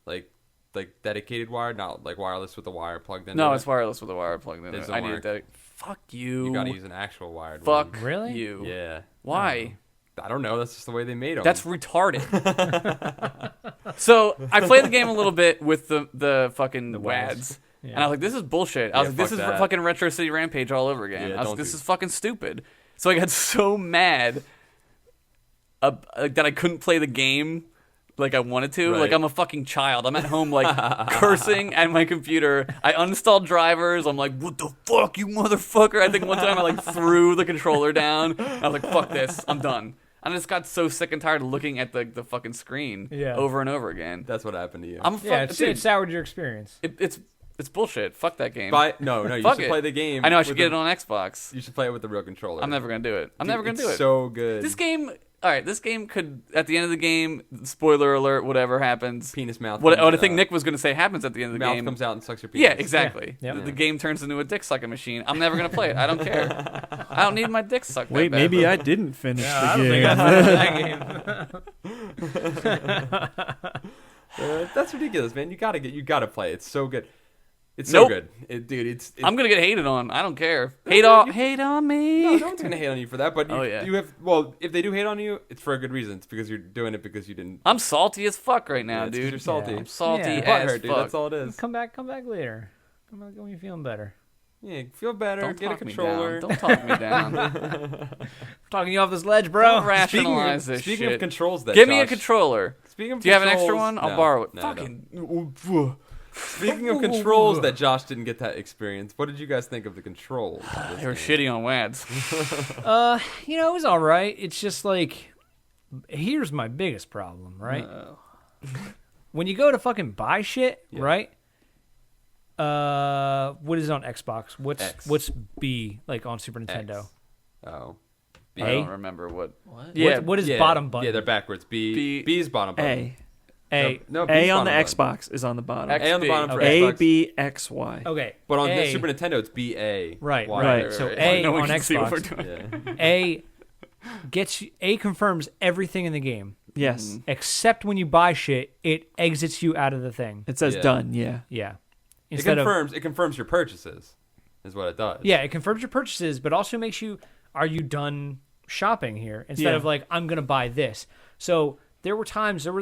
Like, like dedicated wire, not like wireless with the wire plugged in? No, it's wireless with a wire plugged in. It doesn't I need work. that. Fuck you. You gotta use an actual wired Fuck one. Really? you. Yeah. Why? I don't know. That's just the way they made them. That's retarded. So I played the game a little bit with the fucking WADs. Yeah. And I was like, this is bullshit. I was Yeah, like, this fuck is that. fucking Retro City Rampage all over again. Yeah, I was don't like, this do- is fucking stupid. So I got so mad that I couldn't play the game like I wanted to. Right. Like, I'm a fucking child. I'm at home, like, cursing at my computer. I uninstalled drivers. I'm like, what the fuck, you motherfucker? I think one time I, like, threw the controller down. I was like, fuck this. I'm done. And I just got so sick and tired of looking at the fucking screen over and over again. That's what happened to you. I'm Yeah, dude, it soured your experience. it's bullshit. Fuck that game. No, you Fuck should it. play the game. I know I should with get it the- on Xbox. You should play it with the real controller. I'm never gonna do it. I'm never gonna do it. So good. This game, all right. This game could, at the end of the game, spoiler alert, whatever happens. Penis mouth. What comes I think out. Nick was gonna say happens at the end of the mouth game. comes out and sucks your penis. Yeah, exactly. Yeah. Yep. The game turns into a dick sucking machine. I'm never gonna play it. I don't care. I don't need my dick sucked. Wait, that bad. maybe I didn't finish I the don't game. think I finished that game. That's ridiculous, man. You gotta play. It's so good. It's Nope. so good, dude. It's I'm gonna get hated on. I don't care. Hate on me. no one's gonna hate on you for that. But you, Oh, yeah. you have. Well, if they do hate on you, it's for a good reason. It's because you're doing it because you didn't. I'm salty as fuck right now, Yeah, it's 'cause dude. you're salty. I'm salty Yeah. as Butthurt, dude. fuck. That's all it is. Come back later. Come back when you're feeling better. Yeah, feel better. Don't get a talk me controller. down. Don't talk me down. I'm talking you off this ledge, bro. Don't rationalize this Speaking shit. of controls, that Give me a Josh- controller. Speaking of Do you have an extra controls- one? I'll No, borrow it. no, I don't. Fucking. Speaking of controls, that Josh didn't get that experience. What did you guys think of the controls? of this They were game? shitty on WADs. It was all right. It's just like, here's my biggest problem, right? When you go to fucking buy shit, Yeah. right? What is on Xbox? X. What's B like on Super Nintendo? X. Oh. I A? don't remember what. Yeah. What is Yeah, bottom button? Yeah, they're backwards. B- B is bottom button. A. No, A B's on the bottom button. Xbox is on the bottom. X- A on the bottom for Okay. A Xbox. B X Y. Okay. But on the A, Super Nintendo, it's BA. Right, Y. right. So A No one on can see what we're Xbox. doing. Yeah. A confirms everything in the game, Yes. except when you buy shit, it exits you out of the thing. It says Yeah. done. Yeah. Yeah. It confirms your purchases, is what it does. Yeah, it confirms your purchases, but also makes you, are you done shopping here? Instead Yeah. of like, I'm going to buy this. So there were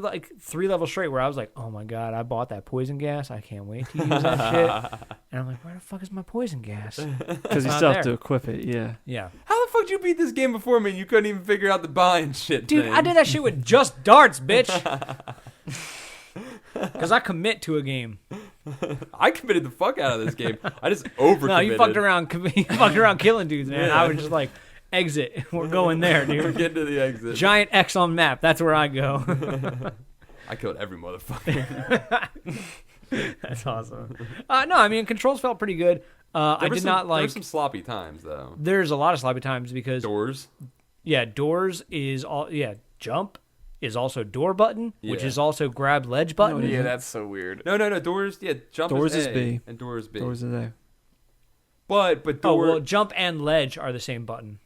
like 3 levels straight where I was like, oh my God, I bought that poison gas. I can't wait to use that shit. And I'm like, where the fuck is my poison gas? Because you not still have there. to equip it. Yeah. Yeah. How the fuck did you beat this game before me and you couldn't even figure out the buying shit Dude, thing? I did that shit with just darts, bitch. Because I commit to a game. I committed the fuck out of this game. I just over No, you fucked around. You fucked around killing dudes, man. Yeah. I was just like, exit. We're going there, We're dude. getting to the exit. Giant X on map. That's where I go. I killed every motherfucker. That's awesome. No, I mean, controls felt pretty good. I did not There were like. some sloppy times though. There's a lot of sloppy times because Doors. doors is all. Yeah, jump is also door button, which Yeah. is also grab ledge button. Yeah, that's so weird. No. Doors. Yeah, jump Doors is is A, B. and doors B. Doors are there. But Oh door. well, jump and ledge are the same button.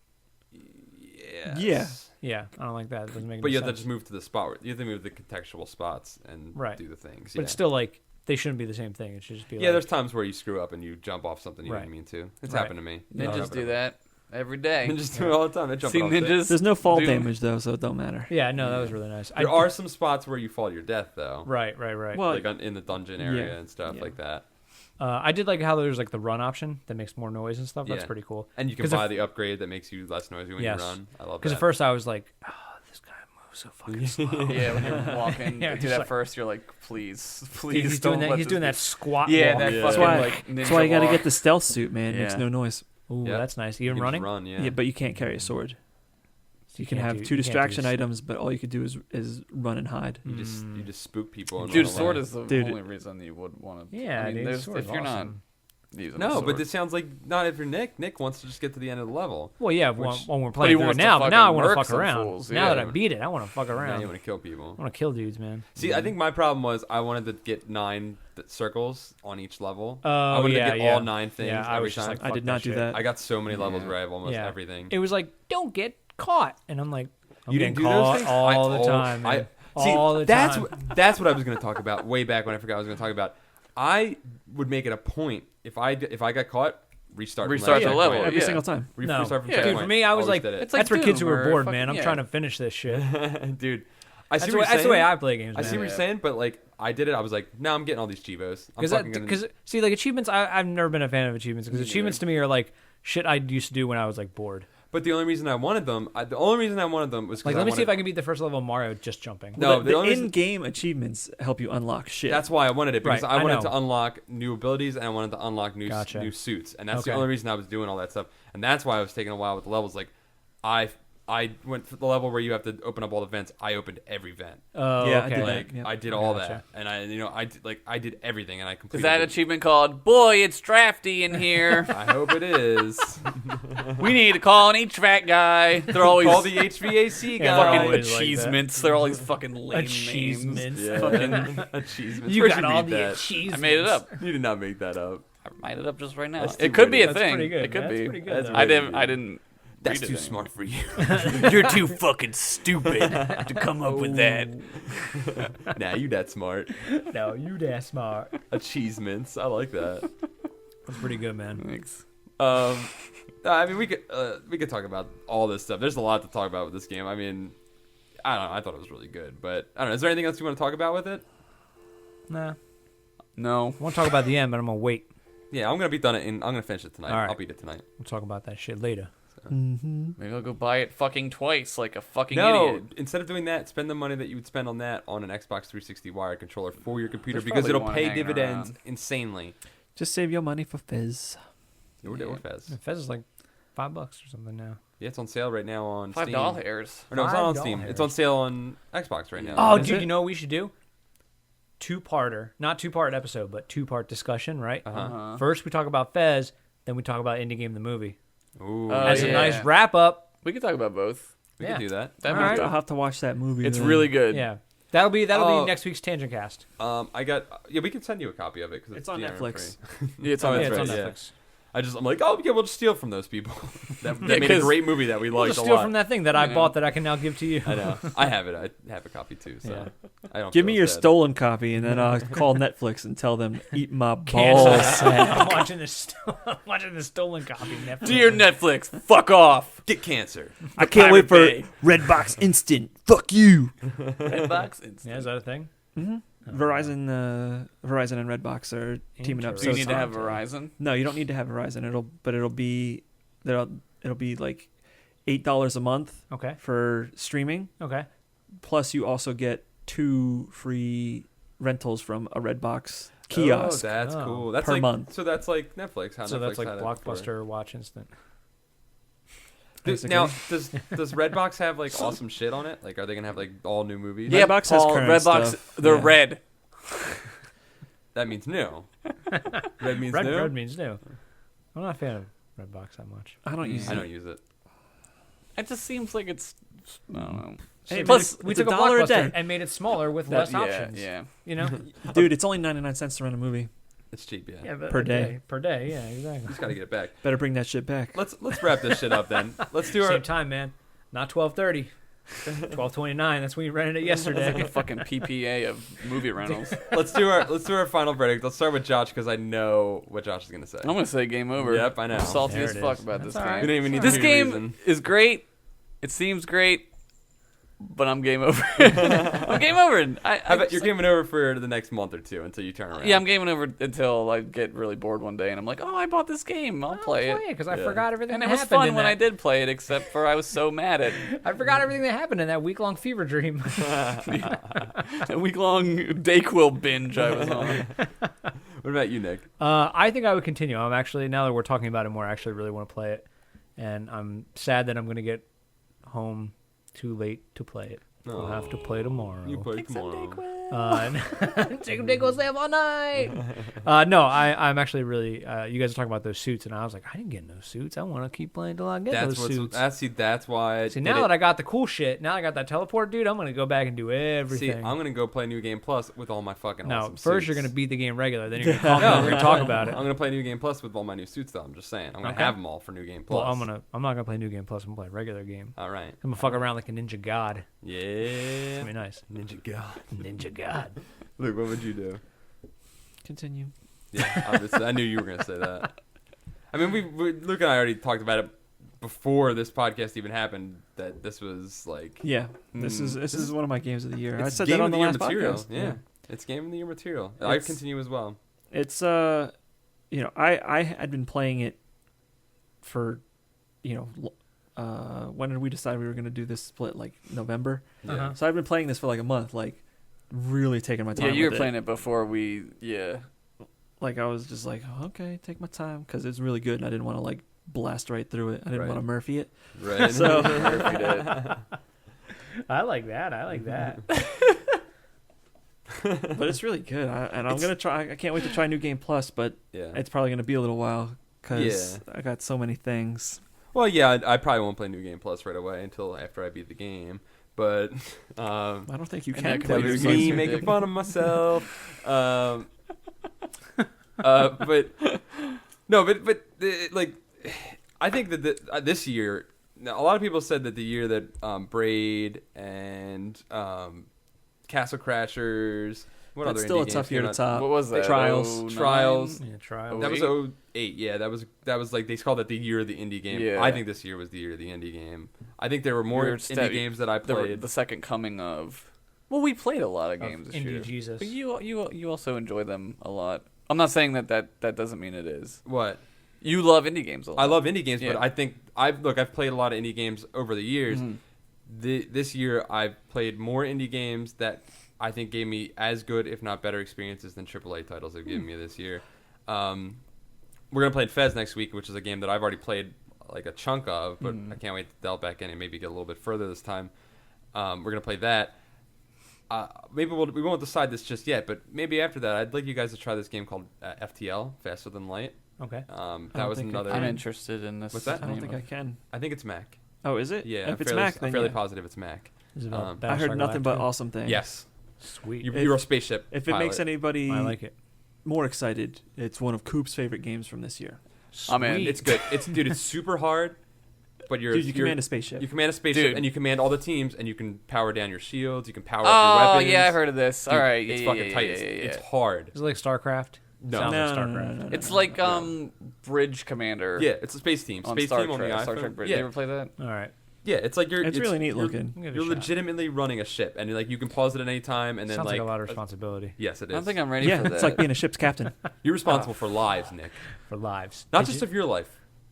Yes. Yeah. Yeah, I don't like that. It doesn't make But any you have to sense. just move to the spot. You have to move the contextual spots and Right. do the things. But yeah. it's still like they shouldn't be the same thing. It should just be. Yeah, like, there's times where you screw up and you jump off something you Right. didn't mean to. It's Right. happened to me. Ninjas do that every day. Ninjas do it all the time. They jump See off things. ninjas. There's no fall do- damage though, so it don't matter. Yeah, no, that was really nice. There are some spots where you fall to your death though. Right. Well, Like in the dungeon area Yeah. and stuff Yeah. like that. I did like how there's like the run option that makes more noise and stuff. That's Yeah. pretty cool. And you can 'Cause buy if- the upgrade that makes you less noisy when Yes. you run. I love Because that. at first I was like, oh, this guy moves so fucking slow. Yeah, when you're walking, Yeah, dude, just at like- first you're like, please, Dude, he's don't doing that. let He's this doing be- that squat. Yeah, walk. that Yeah. fucking That's why- like ninja That's why you got to walk. get the stealth suit, man. It makes Yeah. no noise. Ooh, Yep. that's nice. You Even can just running. run, Yeah. but you can't carry a sword. So You can can't have do- two you can't do distraction s- items, but all you could do is run and hide. You just spook people. And Dude, run sword away. is the Dude. only reason you would want to. Yeah, I mean, dude, there's, sword's if you're awesome. not using a No, sword. but this sounds like not if you're Nick. Nick wants to just get to the end of the level. Well, yeah, Which- when we're he playing through it wants to now, but now I fucking want to murk fuck some around. fools, Now that yeah. I beat it, I want to fuck Now around. you want to kill people. I want to kill dudes, man. See, I think my problem was I wanted to get 9 circles on each level. Oh, I wanted yeah, to get yeah. all 9 things Yeah, I every was just time. like, I fuck did not do shit. that. I got so many levels Yeah. where I have almost Yeah. everything. It was like, don't get caught, and I'm like, I'm You getting didn't do those caught things? all the time. Man. all the that's time. that's what I was going to talk about way back when I forgot I was going to talk about. I would make it a point if I got caught, restart the checkpoint. level. Every Yeah. single time. No. Restart from Yeah. checkpoint. Dude, for me, I was Always like, did it. It's like that's for kids who Doom are or bored, fucking- man. I'm yeah. trying to finish this shit. Dude, I see That's, what you're that's the saying. way I play games, I man. see what you're saying, but like I did it. I was like, no, I'm getting all these Chivos. Because see, like achievements, I've never been a fan of achievements because achievements to me are like shit I used to do when I was like bored. But the only reason I wanted them, was because Like, let me see if I can beat the first level of Mario just jumping. No, the only reason- in-game achievements help you unlock shit. That's why I wanted it, because Right, I wanted I know. to unlock new abilities and I wanted to unlock new Gotcha. new suits, and that's the Okay. only reason I was doing all that stuff. And that's why I was taking a while with the levels. Like, I went to the level where you have to open up all the vents. I opened every vent. Oh, Yeah, I okay. did Like that. Yeah. I did all Gotcha. that, and I did everything, and I Is completed. that it. achievement called "Boy, it's drafty in here"? I hope it is. We need to call an HVAC guy. They're always Call the HVAC Yeah, guy. they're fucking always like that. achievements. They're all these fucking lame Achievements. names. Yeah. Fucking, Achievements. You Where'd got all read the that? achievements. I made it up. You did not make that up. I made it up just right now. That's too It could be a That's thing. pretty good. It could That's be. pretty good, That's though. really I good. didn't. That's read it too anyway. smart for you. You're too fucking stupid to come up with that. Nah, you that smart. No, you that smart. Achievements. I like that. That's pretty good, man. Thanks. I mean, we could talk about all this stuff. There's a lot to talk about with this game. I mean, I don't know. I thought it was really good, but I don't know. Is there anything else you want to talk about with it? Nah. No. I want to talk about the end, but I'm gonna wait. Yeah, I'm gonna be done it, and I'm gonna finish it tonight. All right. I'll beat it tonight. We'll talk about that shit later. Maybe I'll go buy it fucking twice, like a fucking No, idiot. instead of doing that, spend the money that you would spend on that on an Xbox 360 wired controller for your computer There's because probably it'll one pay hanging dividends around. insanely. Just save your money for Fizz. We're doing Fez. Fez is like $5 or something now. Yeah, it's on sale right now on $5. Steam. Or no, it's not on Steam. $5. It's on sale on Xbox right now. Oh, Is dude, it? you know what we should do? Two-parter. Not two-part episode, but two-part discussion, right? Uh-huh. First, we talk about Fez, then we talk about Indie Game the movie. Ooh, Oh, As yeah. a nice wrap-up. We could talk about both. we yeah. could do that. That'd All be right. I'll good. have to watch that movie. It's then. really good. Yeah. That'll be Oh. next week's Tangent Cast. I got. Yeah, we can send you a copy of it because It's on Netflix. Yeah, it's Oh, on that's yeah, it's right, on yeah. Netflix. I'm like, oh yeah, we'll just steal from those people. that Yeah, made a 'cause- great movie that we We'll liked just a steal lot. from that thing that I Yeah. bought that I can now give to you. I know. I have it. I have a copy too. So Yeah. I don't. Give feel me as your bad. stolen copy, and then I'll call Netflix and tell them eat my Cancel. balls. I'm watching this. I'm watching the stolen copy. Netflix. Dear Netflix, fuck off. Get cancer. I can't wait for Pirate Redbox Instant. Fuck you. Redbox. Yeah, is that a thing? Verizon and Redbox are teaming up. Do So you it's need to not- have Verizon? No, you don't need to have Verizon. It'll be like $8 a month Okay. for streaming. Okay. Plus, you also get 2 free rentals from a Redbox kiosk. Oh, that's Oh. cool. That's Per like, month. So that's like Netflix. How So Netflix that's like had it before. Blockbuster Watch Instant. Now, does Redbox have like awesome shit on it? Like, are they gonna have like all new movies? Yeah, Redbox has Paul, current Redbox. stuff. They're Yeah. red. That means new. Red means Red, new. red means new. I'm not a fan of Redbox that much. I don't use I it. don't use it. It just seems like it's. I don't know. Hey, Plus, we it's took a $1 a Blockbuster day. and made it smaller with less yeah, options. yeah. You know? Dude, it's only 99 cents to rent a movie. It's cheap, yeah. Yeah, but Per a day. Per day, yeah, exactly. Just gotta get it back. Better bring that shit back. Let's wrap this shit up then. Let's do our. Same time, man. Not 12:30. 12:29. That's when you rented it It's like a yesterday. fucking PPA of movie rentals. Let's do our final verdict. Let's start with Josh because I know what Josh is gonna say. I'm gonna say game over. Yep, I know. I'm salty There as it fuck is. about That's this all game. right. We don't even need This to hear game reason. is great. It seems great, but I'm game over. I'm game over. I bet you're gaming over for the next month or two until you turn around. Yeah, I'm gaming over until I get really bored one day, and I'm like, oh, I bought this game. I'll play it. because I Yeah. forgot everything And that it was happened fun in when that. I did play it, except for I was so mad at I forgot everything that happened in that week-long fever dream. a week-long Dayquil binge I was on. What about you, Nick? I think I would continue. I'm actually, now that we're talking about it more, I actually really want to play it. And I'm sad that I'm going to get home too late to play it. I'll have to play tomorrow. You play tomorrow. Take him, go stay up all night. No, I'm actually really. You guys are talking about those suits, and I was like, I didn't get no suits. I want to keep playing till I get those suits. That's why. See, now that I got the cool shit, now I got that teleport, dude. I'm gonna go back and do everything. See, I'm gonna go play New Game Plus with all my fucking awesome first suits. you're gonna beat the game regular, then you're gonna call me. We're gonna talk about it. I'm gonna play New Game Plus with all my new suits, though. I'm just saying, I'm gonna have them all for New Game Plus. Well, I'm not gonna play New Game Plus. I'm gonna play regular game. All right. I'm gonna fuck around like a ninja god. Yeah. It's gonna be nice. Ninja God. Ninja god. Luke, what would you do? Continue. Yeah, obviously. I knew you were gonna say that. I mean, Luke and I already talked about it before this podcast even happened. That this was like. Yeah, this is one of my games of the year. I It's said game that on of the the year last material. podcast. Yeah, it's game of the year material. I It's- continue as well. It's I had been playing it for, when did we decide we were going to do this split? Like November. Yeah. Uh-huh. So I've been playing this for like a month, like really taking my time. Yeah, you were with playing it before we. Yeah. Like I was just like, okay, take my time because it's really good, and I didn't want to like blast right through it. I didn't Right. want to Murphy it. Right. So- Murphy did. I like that. But it's really good, I'm gonna try. I can't wait to try New Game Plus, but Yeah. it's probably gonna be a little while because Yeah. I got so many things. Well, yeah, I probably won't play New Game Plus right away until after I beat the game. But I don't think you And can that play could New be me Game. Sucks making dick. fun of myself. But no, but like I think that this year, now, a lot of people said that the year that Braid and Castle Crashers, what That's other still indie a tough games year came to out? top. What was that? Trials. 09? Trials. Yeah, trial. That was 08? 08. Yeah, that was like they called it the year of the indie game. Yeah. I think this year was the year of the indie game. I think there were more You're indie steady. games that I played. The second coming of. Well, we played a lot of games this Indie year. Jesus. But you also enjoy them a lot. I'm not saying that doesn't mean it is. What? You love indie games a lot. I love indie games, Yeah. but I think I've played a lot of indie games over the years. Mhm. This year I've played more indie games that I think gave me as good, if not better, experiences than AAA titles have given me this year. We're gonna play Fez next week, which is a game that I've already played like a chunk of, but I can't wait to delve back in and maybe get a little bit further this time. We're gonna play that. Maybe we won't decide this just yet, but maybe after that, I'd like you guys to try this game called FTL, Faster Than Light. Okay. That was think I another. I'm interested in this. What's that? I don't think I can. I think it's Mac. Oh, is it? Yeah, If it's fairly, Mac, then I'm fairly yeah. positive it's Mac. Is it about I I heard Battlestar nothing but Galactica? awesome things. Yes, Sweet. you're a spaceship. If it makes pilot. anybody I like it. more excited, it's one of Coop's favorite games from this year. I'm in. Sweet. It's good. It's super hard, but Dude, you command a spaceship. You command a spaceship, Dude. and you command all the teams, and you can power down your shields. You can power up Oh your weapons. yeah, I heard of this. Dude, All right, it's yeah, fucking yeah, tight. yeah, yeah, It's yeah. hard. Is it like StarCraft? No. Sounds No, like no, StarCraft. no, no, It's no. like Bridge Commander. Yeah, it's a space team. On Space Star team on the Trek. iPhone. Star Trek Bridge. Yeah. You ever play that? All right. Yeah, it's like It's really neat looking. Give it a You're shot. legitimately running a ship, and like you can pause it at any time, and then Sounds like, like a lot of responsibility yes, it I don't is. think I'm ready Yeah, for that. it's like being a ship's captain. You're responsible for lives, Nick. for lives. Not Did just you- of your life,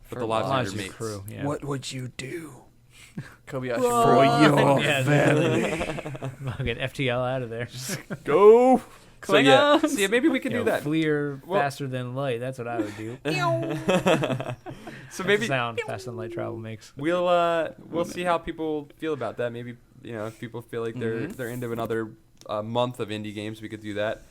but For the lives lives of your of mates. crew. Yeah. What would you do Kobayashi. for Maru. your Yeah, family? I'll get FTL out of there. Go. So yeah, Klingons. so yeah, maybe we can do that. Fleer Well- faster than light. That's what I would do. So Maybe maybe sound faster than light travel makes. we'll see how people feel about that. Maybe if people feel like they're into another month of indie games, we could do that.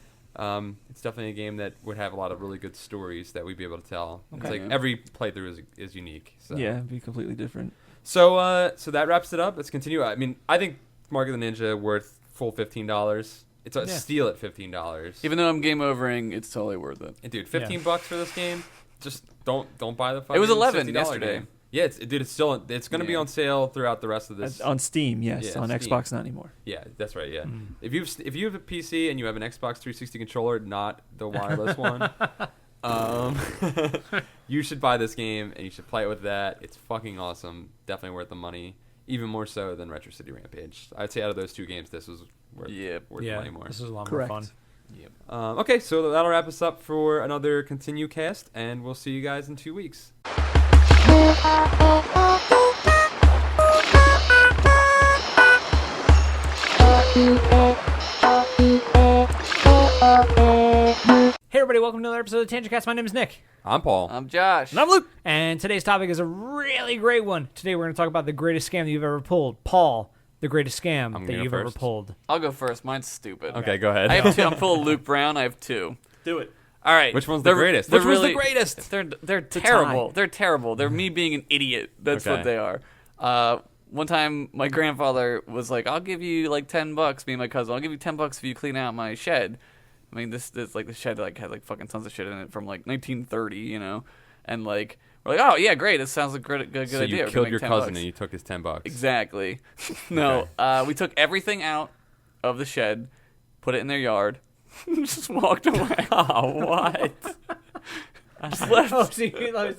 It's definitely a game that would have a lot of really good stories that we'd be able to tell. It's Okay. like every playthrough is unique. So. Yeah, it'd be completely different. So so that wraps it up. Let's continue. I mean, I think Mark of the Ninja worth full $15. It's a Yeah. steal at $15. Even though I'm game overing, it's totally worth it. And dude, $15 for this game. Just don't buy the fucking It was 11 $60 yesterday. game. Yeah, it's still it's going to be Yeah. on sale throughout the rest of this. On Steam, yes. Yeah, on Steam. Xbox, not anymore. Yeah, that's right. Yeah, Mm. if you have a PC and you have an Xbox 360 controller, not the wireless one, you should buy this game and you should play it with that. It's fucking awesome. Definitely worth the money. Even more so than Retro City Rampage. I'd say out of those two games, this was worth worth Yeah, money more. this is a lot Correct. more fun. Okay, so that'll wrap us up for another ContinueCast, and we'll see you guys in 2 weeks. Hey everybody, welcome to another episode of ContinueCast. My name is Nick, I'm Paul. I'm Josh. And I'm Luke. and today's topic is a really great one. Today we're going to talk about the greatest scam that you've ever pulled. Paul, the greatest scam gonna that go you've ever first. pulled. I'll go first. Mine's stupid. Okay, go ahead. I have two. I'm full of Luke Brown. I have two. Do it. All right. Which one's the They're- greatest? they're Which one's the really- greatest? They're terrible. They're terrible. They're me being an idiot. That's Okay. what they are. One time, my grandfather was like, "I'll give you like $10." Me and my cousin, I'll give you $10 if you clean out my shed. I mean, this like the shed like had like fucking tons of shit in it from like 1930, you know, and like we're like, "Oh yeah, great. This sounds like good So idea." you We're killed gonna your make cousin $10. and you took his $10. Exactly. No, we took everything out of the shed, put it in their yard, just walked away. Oh, what? Just left. Oh, so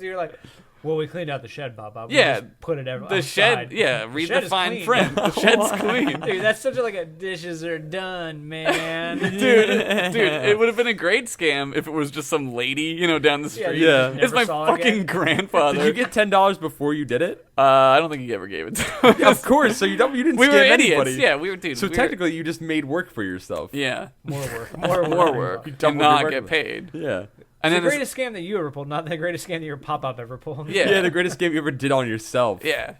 you're like, well, we cleaned out the shed, Bob. We Yeah, just put it The outside. shed, yeah. Read shed the is fine clean. print. The shed's clean. Dude, that's such a dishes are done, man. Dude, it would have been a great scam if it was just some lady, you know, down the street. Yeah. Never It's my saw it fucking again. grandfather. Did you get $10 before you did it? I don't think he ever gave it to us. Yeah, of course. So you didn't We scam were anybody. idiots. Yeah, we were dudes. So we were- technically, you just made work for yourself. yeah, More work. more work, doubled and your not work get with- paid. Yeah. And The then this- greatest scam that you ever pulled, not the greatest scam that your pop-up ever pulled. yeah, Yeah, the greatest game you ever did on yourself. yeah,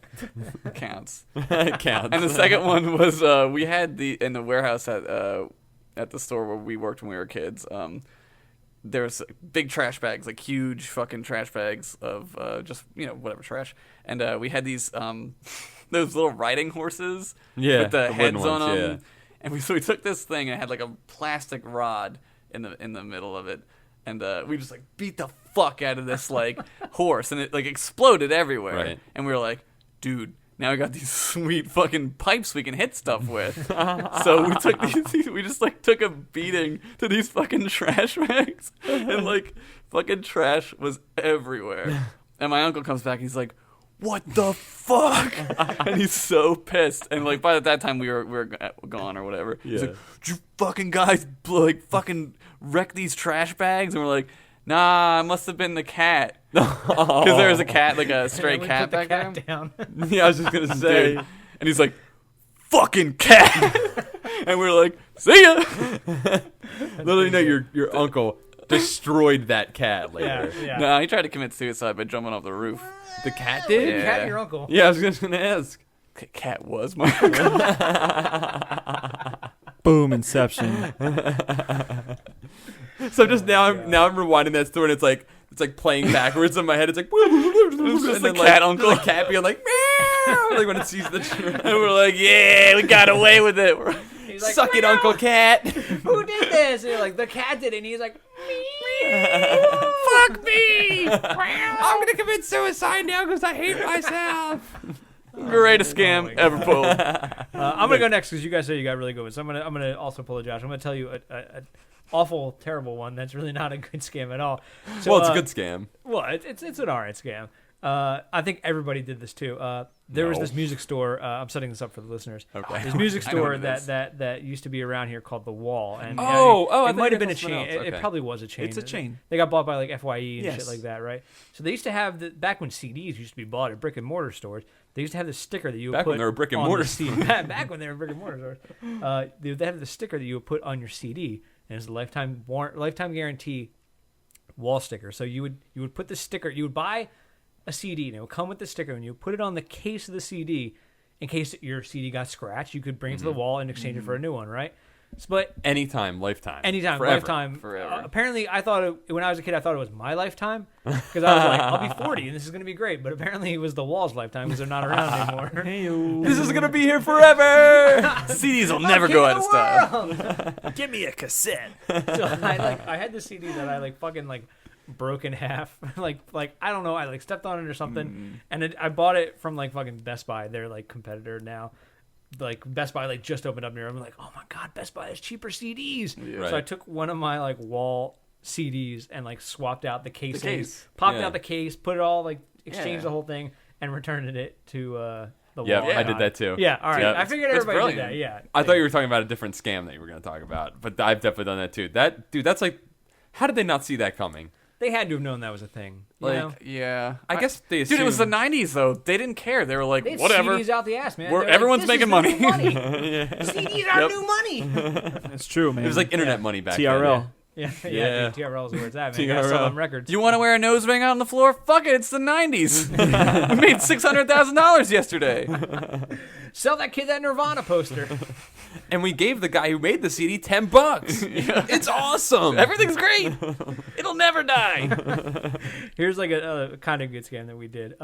counts. It counts. And the second one was we had in the warehouse at the store where we worked when we were kids. There was big trash bags, like huge fucking trash bags of just whatever trash, and we had these those little riding horses Yeah, with the the wooden heads on ones, them. yeah. And so we took this thing and it had like a plastic rod in the middle of it, and we just like beat the fuck out of this like horse, and it like exploded everywhere. Right. And we were like, dude, now we got these sweet fucking pipes we can hit stuff with. So we took we just like took a beating to these fucking trash bags, and like fucking trash was everywhere. And my uncle comes back and he's like, what the fuck? And he's so pissed. And like by that time we were gone or whatever. He's Yeah. like, did you fucking guys like fucking wreck these trash bags? And we're like, nah, it must have been the cat. Because there was a cat, like a stray And we cat put back the cat there. down. Yeah, I was just gonna say. Dude. And he's like, fucking cat. And we're like, see ya. Literally, no, your uncle destroyed that cat later. Yeah. No, he tried to commit suicide by jumping off the roof. The cat did? Yeah. Cat and your uncle. Yeah, I was just gonna ask. Cat was my uncle. Boom, Inception. So just now I'm rewinding that story, and it's like playing backwards in my head. It's like just and the then cat like, uncle. the cat being like meow, like when it sees the And we're like, yeah, we got away with it. He's like, suck it, "Meow. Uncle Cat. Who did this? And you're like, the cat did it. And he's like, Fuck me. I'm gonna commit suicide now because I hate myself. Greatest scam ever pulled. I'm gonna go next because you guys say you got really good ones. So I'm gonna also pull a Josh. I'm gonna tell you a awful, terrible one that's really not a good scam at all. So, Well, it's a good scam. Well, it's an alright scam. I think everybody did this too. There was No. this music store. I'm setting this up for the listeners. Okay. This music I know store what it is. that used to be around here called The Wall. And I it thought might you have been were a something chain. else. It Okay. probably was a chain. It's a chain. They got bought by like FYE and Yes. shit like that, right? So they used to have back when CDs used to be bought at brick and mortar stores. They used to have the sticker that you would Back put when they were brick and on mortar the CD. Back when they were brick and mortar stores, they had the sticker that you would put on your CD, and it's a lifetime guarantee wall sticker. So you would put the sticker. You would buy a CD, and it would come with the sticker, and you would put it on the case of the CD in case your CD got scratched. You could bring it to the wall and exchange it for a new one, right? But Anytime, lifetime. anytime, Forever. lifetime. Forever. Apparently, I thought when I was a kid, I thought it was my lifetime because I was like, I'll be 40 and this is gonna be great. But apparently, it was the wall's lifetime because they're not around anymore. This is gonna be here forever. CDs will never go out of style. style. Give me a cassette. So I had the CD that I fucking broke in half. like I don't know. I stepped on it or something, and I bought it from fucking Best Buy. They're competitor now. Best Buy just opened up near. I'm like, oh my god, Best Buy has cheaper CDs. Right. So I took one of my wall CDs and swapped out the casing, case. popped Yeah. out the case, put it all exchanged Yeah. the whole thing, and returned it to the Yeah, wall. I did that too. Yeah, all right. Yeah. I figured That's everybody did brilliant. that. Yeah. I thought you were talking about a different scam that you were going to talk about, but I've definitely done that too. That's how did they not see that coming? They had to have known that was a thing. You know? Yeah. I guess they Dude, it was the assumed- 90s, though. They didn't care. They were like, They had whatever. CDs out the ass, man. We're- They're like, everyone's "This making is the new money." CDs are Yep. new money. It's true, man. It was like internet money back TRL. then. Yeah, Yeah. dude, TRL is where it's at, man. You gotta sell TRL. them records. Do you want to wear a nose ring out on the floor? Fuck it, it's the 90s. We made $600,000 yesterday. Sell that kid that Nirvana poster. And we gave the guy who made the CD $10. It's awesome. Everything's great. It'll never die. Here's like a kind of good scam that we did.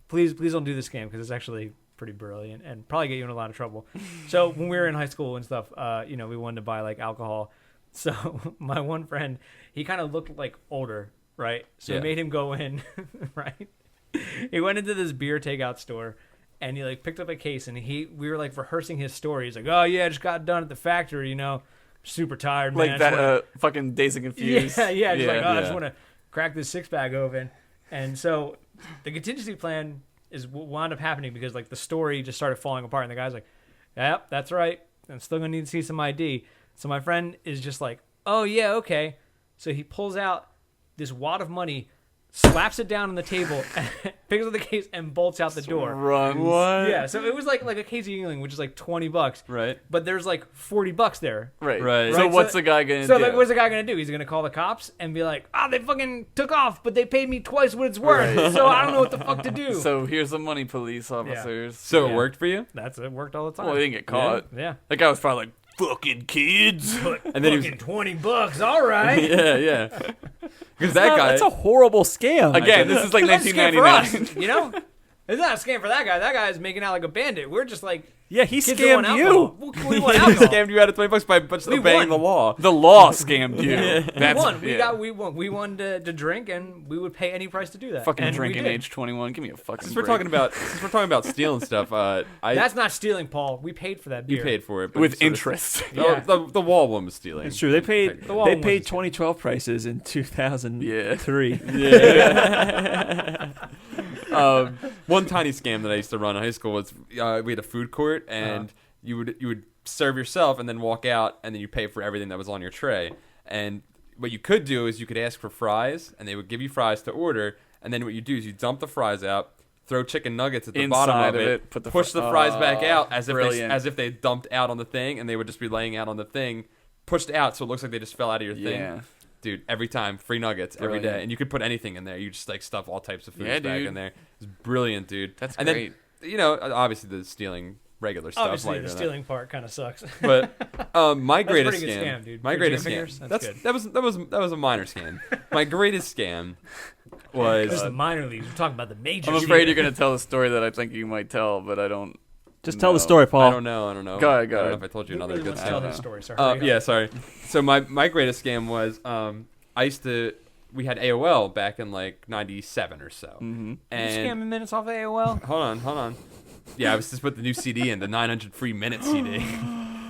Please don't do this scam because it's actually pretty brilliant and probably get you in a lot of trouble. So when we were in high school and stuff, we wanted to buy like alcohol. So my one friend, he kind of looked like older, right? So Yeah. we made him go in, right? He went into this beer takeout store and he like picked up a case and we were like rehearsing his story. He's like, oh yeah, I just got done at the factory, super tired, man. Like that fucking Dazed and Confused. Yeah, just like, I just yeah. want to crack this 6-pack open. And so the contingency plan is what wound up happening because like the story just started falling apart and the guy's like, yep, that's right. I'm still going to need to see some ID. So my friend is just like, oh yeah, okay. So he pulls out this wad of money, slaps it down on the table, picks up the case and bolts out the door. Runs. What? Yeah, so it was like a case of Yingling, which is like $20. Right. But there's like $40 there. Right. Right. So Right, what's so- the guy going to So do? like, what's the guy gonna do? He's gonna call the cops and be like, they fucking took off, but they paid me twice what it's worth. Right. So I don't know what the fuck to do. So here's the money, police officers. So Yeah. it worked for you? That's it. Worked all the time. Well, they didn't get caught. Yeah. That guy was probably like, fucking kids. And then he was, Fucking $20. All right. yeah. Because that guy. That's a horrible scam. Again, this is like That's a scam for 1999. us, It's not a scam for that guy. That guy's making out like a bandit. We're just like Yeah, he kids that want scammed alcohol. you. We want He alcohol. scammed you out of $20 by just We obeying won. the law. The law scammed you. We won. Yeah. We won. We won to drink, and we would pay any price to do that. Fucking and we drinking did. age 21. Give me a fucking Since we're break. talking about stealing stuff, That's not stealing, Paul. We paid for that beer. you paid for it but With sort of- interest. Yeah. The wall one was stealing. It's true. They paid. The wall They one paid was- 2012 prices in 2003. One tiny scam that I used to run in high school was we had a food court and you would serve yourself and then walk out and then you pay for everything that was on your tray. And what you could do is you could ask for fries and they would give you fries to order. And then what you do is you dump the fries out, throw chicken nuggets at the bottom Inside of of it, it, put the push the fries back out brilliant. as if they dumped out on the thing and they would just be laying out on the thing, pushed out so it looks like they just fell out of your thing. Yeah. Dude, every time, free nuggets every Brilliant. day, and you could put anything in there. You just like stuff all types of foods Yeah, back dude. in there. It's brilliant, dude. That's and great. Then, obviously the stealing regular stuff. Obviously, later the than stealing part kind of sucks. that. But my That's a greatest pretty good scam, scam, dude. my For greatest chicken scam. fingers? That's good. That was a minor scam. My greatest scam This is was the minor leagues. We're talking about the majors. I'm afraid here. you're going to tell a story that I think you might tell, but I don't. Just tell the No. story, Paul. I don't know. Go ahead, I don't know ahead. if I told you Who another really good wants to tell scam. this story? Sorry. Yeah, sorry. So my greatest scam was we had AOL back in like 97 or so. Mm-hmm. You And scamming minutes off AOL? hold on. Yeah, I was just put the new CD in, the 900 free minute CD.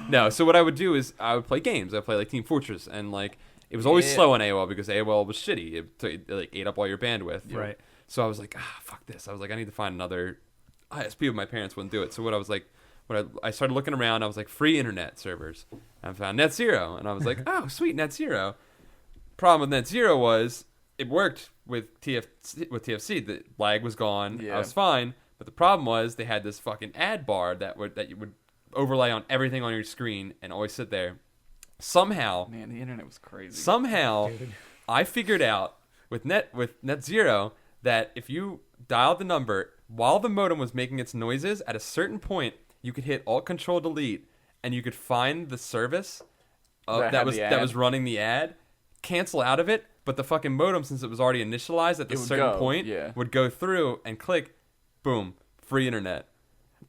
No, so what I would do is I would play games. I'd play like Team Fortress, and like it was always slow on AOL because AOL was shitty. It like ate up all your bandwidth. Right. So I was like, fuck this. I was like, I need to find another ISP, but my parents wouldn't do it. So what I was like, I started looking around. I was like, free internet servers. And I found NetZero, and I was like, oh, sweet, NetZero. Problem with NetZero was it worked with TFC. The lag was gone. Yeah. I was fine. But the problem was they had this fucking ad bar that you would overlay on everything on your screen and always sit there. Somehow, Man, the internet was crazy. Dude. I figured out with NetZero that if you dialed the number while the modem was making its noises, at a certain point you could hit Alt-Control-Delete and you could find the service That had the that ad. was running the ad, cancel out of it, but the fucking modem, since it was already initialized at It this would certain go, point, yeah. would go through and click, boom, free internet.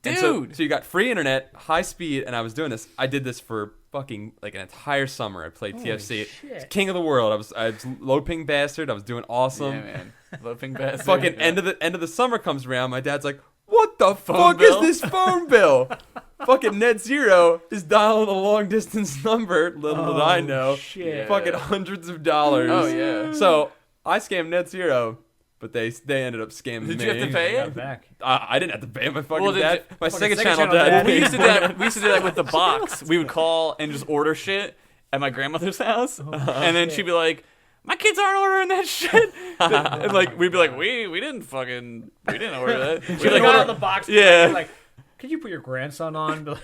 And Dude! so you got free internet, high speed, and I was doing this. I did this for fucking like an entire summer. I played Holy TFC. shit. King of the world. I was low ping bastard. I was doing awesome. Yeah, man. Loping bastard. Fucking Yeah. end of the summer comes around. My dad's like, "What the Phone fuck bill? is this phone bill?" Fucking NetZero is dialing a long distance number. Little did I know, Shit. Yeah. fucking hundreds of dollars. Oh, yeah. So I scammed NetZero, but they ended up scamming Did me. you have to pay Got it? back. I didn't have to pay my fucking Well, did dad. you- My Fucking second second channel channel dad. dad. We paid used to do for that. We used to do that with the box. We would call and just order shit at my grandmother's house, and then she'd be like, "My kids aren't ordering that shit," and like we'd be like, "We didn't order that." She'd We like, got order- out the box. Yeah. Like, could you put your grandson on? But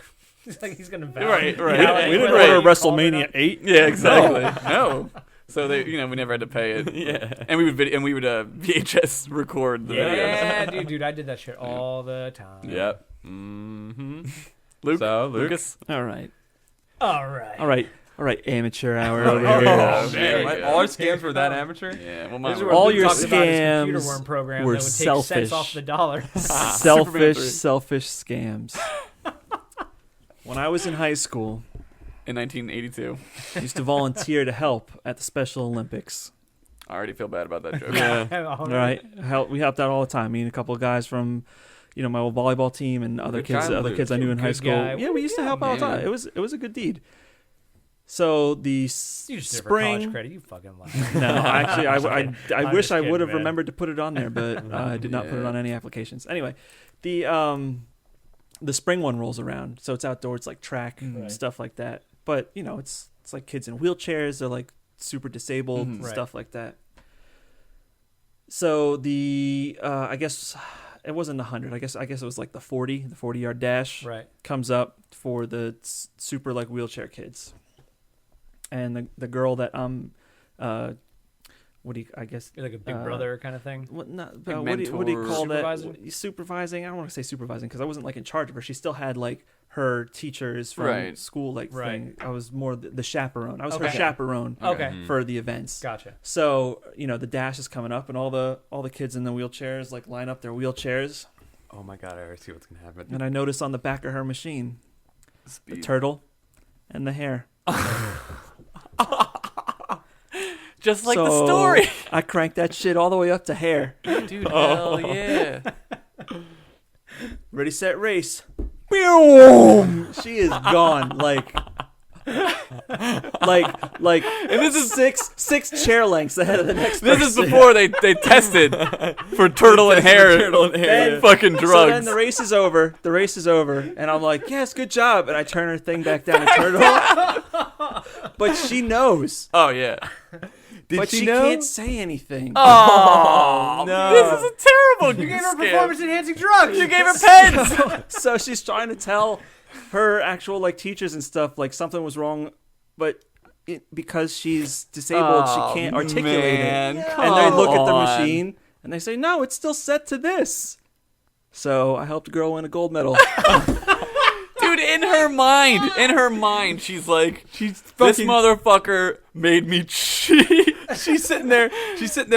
he's like, he's gonna Right, right. We didn't Right. order WrestleMania 8. Yeah, exactly. No. So they, we never had to pay it. Yeah. And we would VHS record the videos. Yeah, dude, I did that shit all the time. Yep. Mm-hmm. Luke, So, Luke? Lucas. All right. All right. Amateur hour over Oh, here. man. there you What? go. All our scams were that amateur? Yeah. Well, These mine are were- what All Luke your talked about his computer scams worm program were that would take selfish. cents off the dollar. selfish Superman 3. scams. When I was in high school, in 1982. I used to volunteer to help at the Special Olympics. I already feel bad about that joke. Yeah. All right, we helped out all the time. Me and a couple of guys from, my old volleyball team and other Good guy, Luke. kids I knew in high Good school. guy. Yeah, we used to help all the man. time. It was a good deed. So the You just did it for college spring. credit. You fucking lied. No, actually, I I'm wish just I kidding, would have man. remembered to put it on there, but I did not put it Yeah. on any applications. Anyway, the spring one rolls around, so it's outdoors, it's like track Right. stuff like that. But it's like kids in wheelchairs, they're like super disabled, Mhm. stuff like that. So the I guess it wasn't 100. I guess it was like the 40-yard dash Right. comes up for the super like wheelchair kids. And the girl that what do you, I guess, You're like a big brother kind of thing. what not Like what do you mentor. call Supervisor? that? Supervising? I don't want to say supervising because I wasn't like in charge of her. She still had like her teachers from Right. school like Right. thing. I was more the chaperone. I was her Okay. chaperone Okay. Mhm. for the events. Gotcha. So the dash is coming up and all the kids in the wheelchairs like line up their wheelchairs, Oh my god, I already see what's gonna happen. and I notice on the back of her machine the Speed. turtle and the hair. Just like So, the story. I cranked that shit all the way up to hair. Dude, hell yeah. Ready, set, race. Boom! She is gone. Like, and this is six chair lengths ahead of the next This person. is before they tested for turtle and hair, Then- fucking drugs. So then the race is over. And I'm like, yes, good job. And I turn her thing back down to turtle. But she knows. Oh yeah. But she know? can't say anything. Oh no. This is a terrible. You gave her scam. performance-enhancing drugs. You gave her pens. So she's trying to tell her actual like teachers and stuff like something was wrong, but because she's disabled, she can't articulate it. Man, And come they look at the on. machine and they say, "No, it's still set to this." So I helped a girl win a gold medal. Dude, in her mind, she's like, this fucking- motherfucker made me cheat. She's sitting there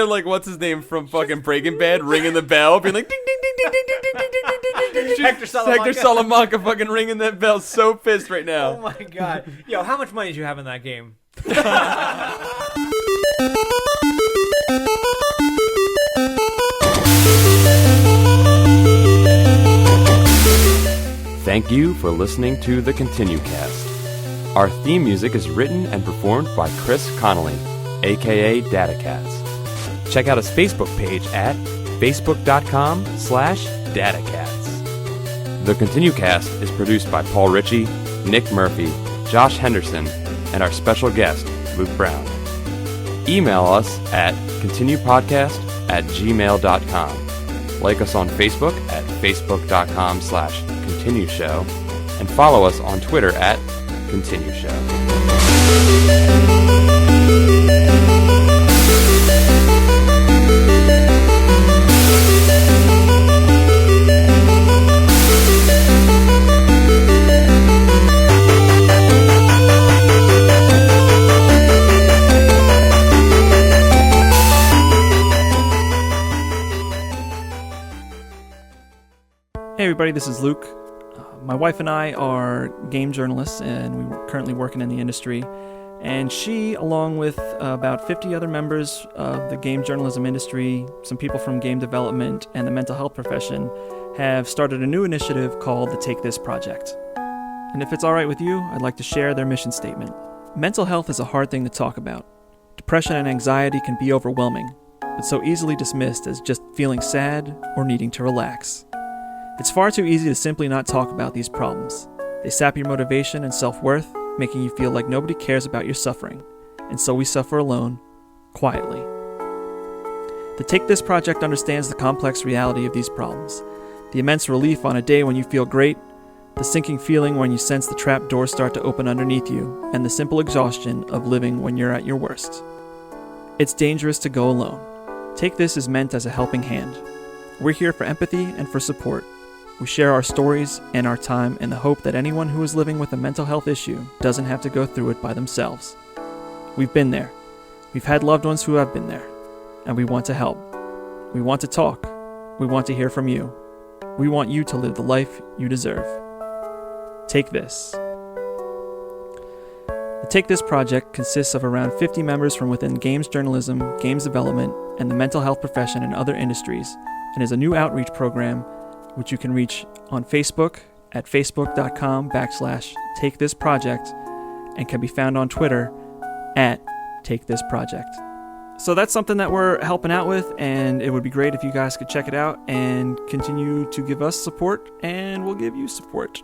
like, what's his name from fucking Breaking Bad, ringing the bell, being like, ding, ding, ding, ding, ding, ding, ding, ding, ding, ding, ding. Hector Salamanca. Hector Salamanca fucking ringing that bell, so pissed right now. Oh my god. Yo, how much money did you have in that game? Thank you for listening to the ContinueCast. Our theme music is written and performed by Chris Connolly, aka DataCats. Check out his Facebook page at facebook.com/datacats. The ContinueCast is produced by Paul Ritchie, Nick Murphy, Josh Henderson, and our special guest, Luke Brown. Email us at continuepodcast@gmail.com. Like us on Facebook at facebook.com/continue show, and follow us on Twitter at continue show. Hey everybody, this is Luke. My wife and I are game journalists, and we're currently working in the industry. And she, along with about 50 other members of the game journalism industry, some people from game development, and the mental health profession, have started a new initiative called the Take This Project. And if it's all right with you, I'd like to share their mission statement. Mental health is a hard thing to talk about. Depression and anxiety can be overwhelming, but so easily dismissed as just feeling sad or needing to relax. It's far too easy to simply not talk about these problems. They sap your motivation and self-worth, making you feel like nobody cares about your suffering, and so we suffer alone, quietly. The Take This Project understands the complex reality of these problems, the immense relief on a day when you feel great, the sinking feeling when you sense the trap doors start to open underneath you, and the simple exhaustion of living when you're at your worst. It's dangerous to go alone. Take This is meant as a helping hand. We're here for empathy and for support. We share our stories and our time in the hope that anyone who is living with a mental health issue doesn't have to go through it by themselves. We've been there. We've had loved ones who have been there. And we want to help. We want to talk. We want to hear from you. We want you to live the life you deserve. Take This. The Take This project consists of around 50 members from within games journalism, games development, and the mental health profession and other industries, and is a new outreach program which you can reach on Facebook at facebook.com/takethisproject and can be found on Twitter at takethisproject. So that's something that we're helping out with, and it would be great if you guys could check it out and continue to give us support, and we'll give you support.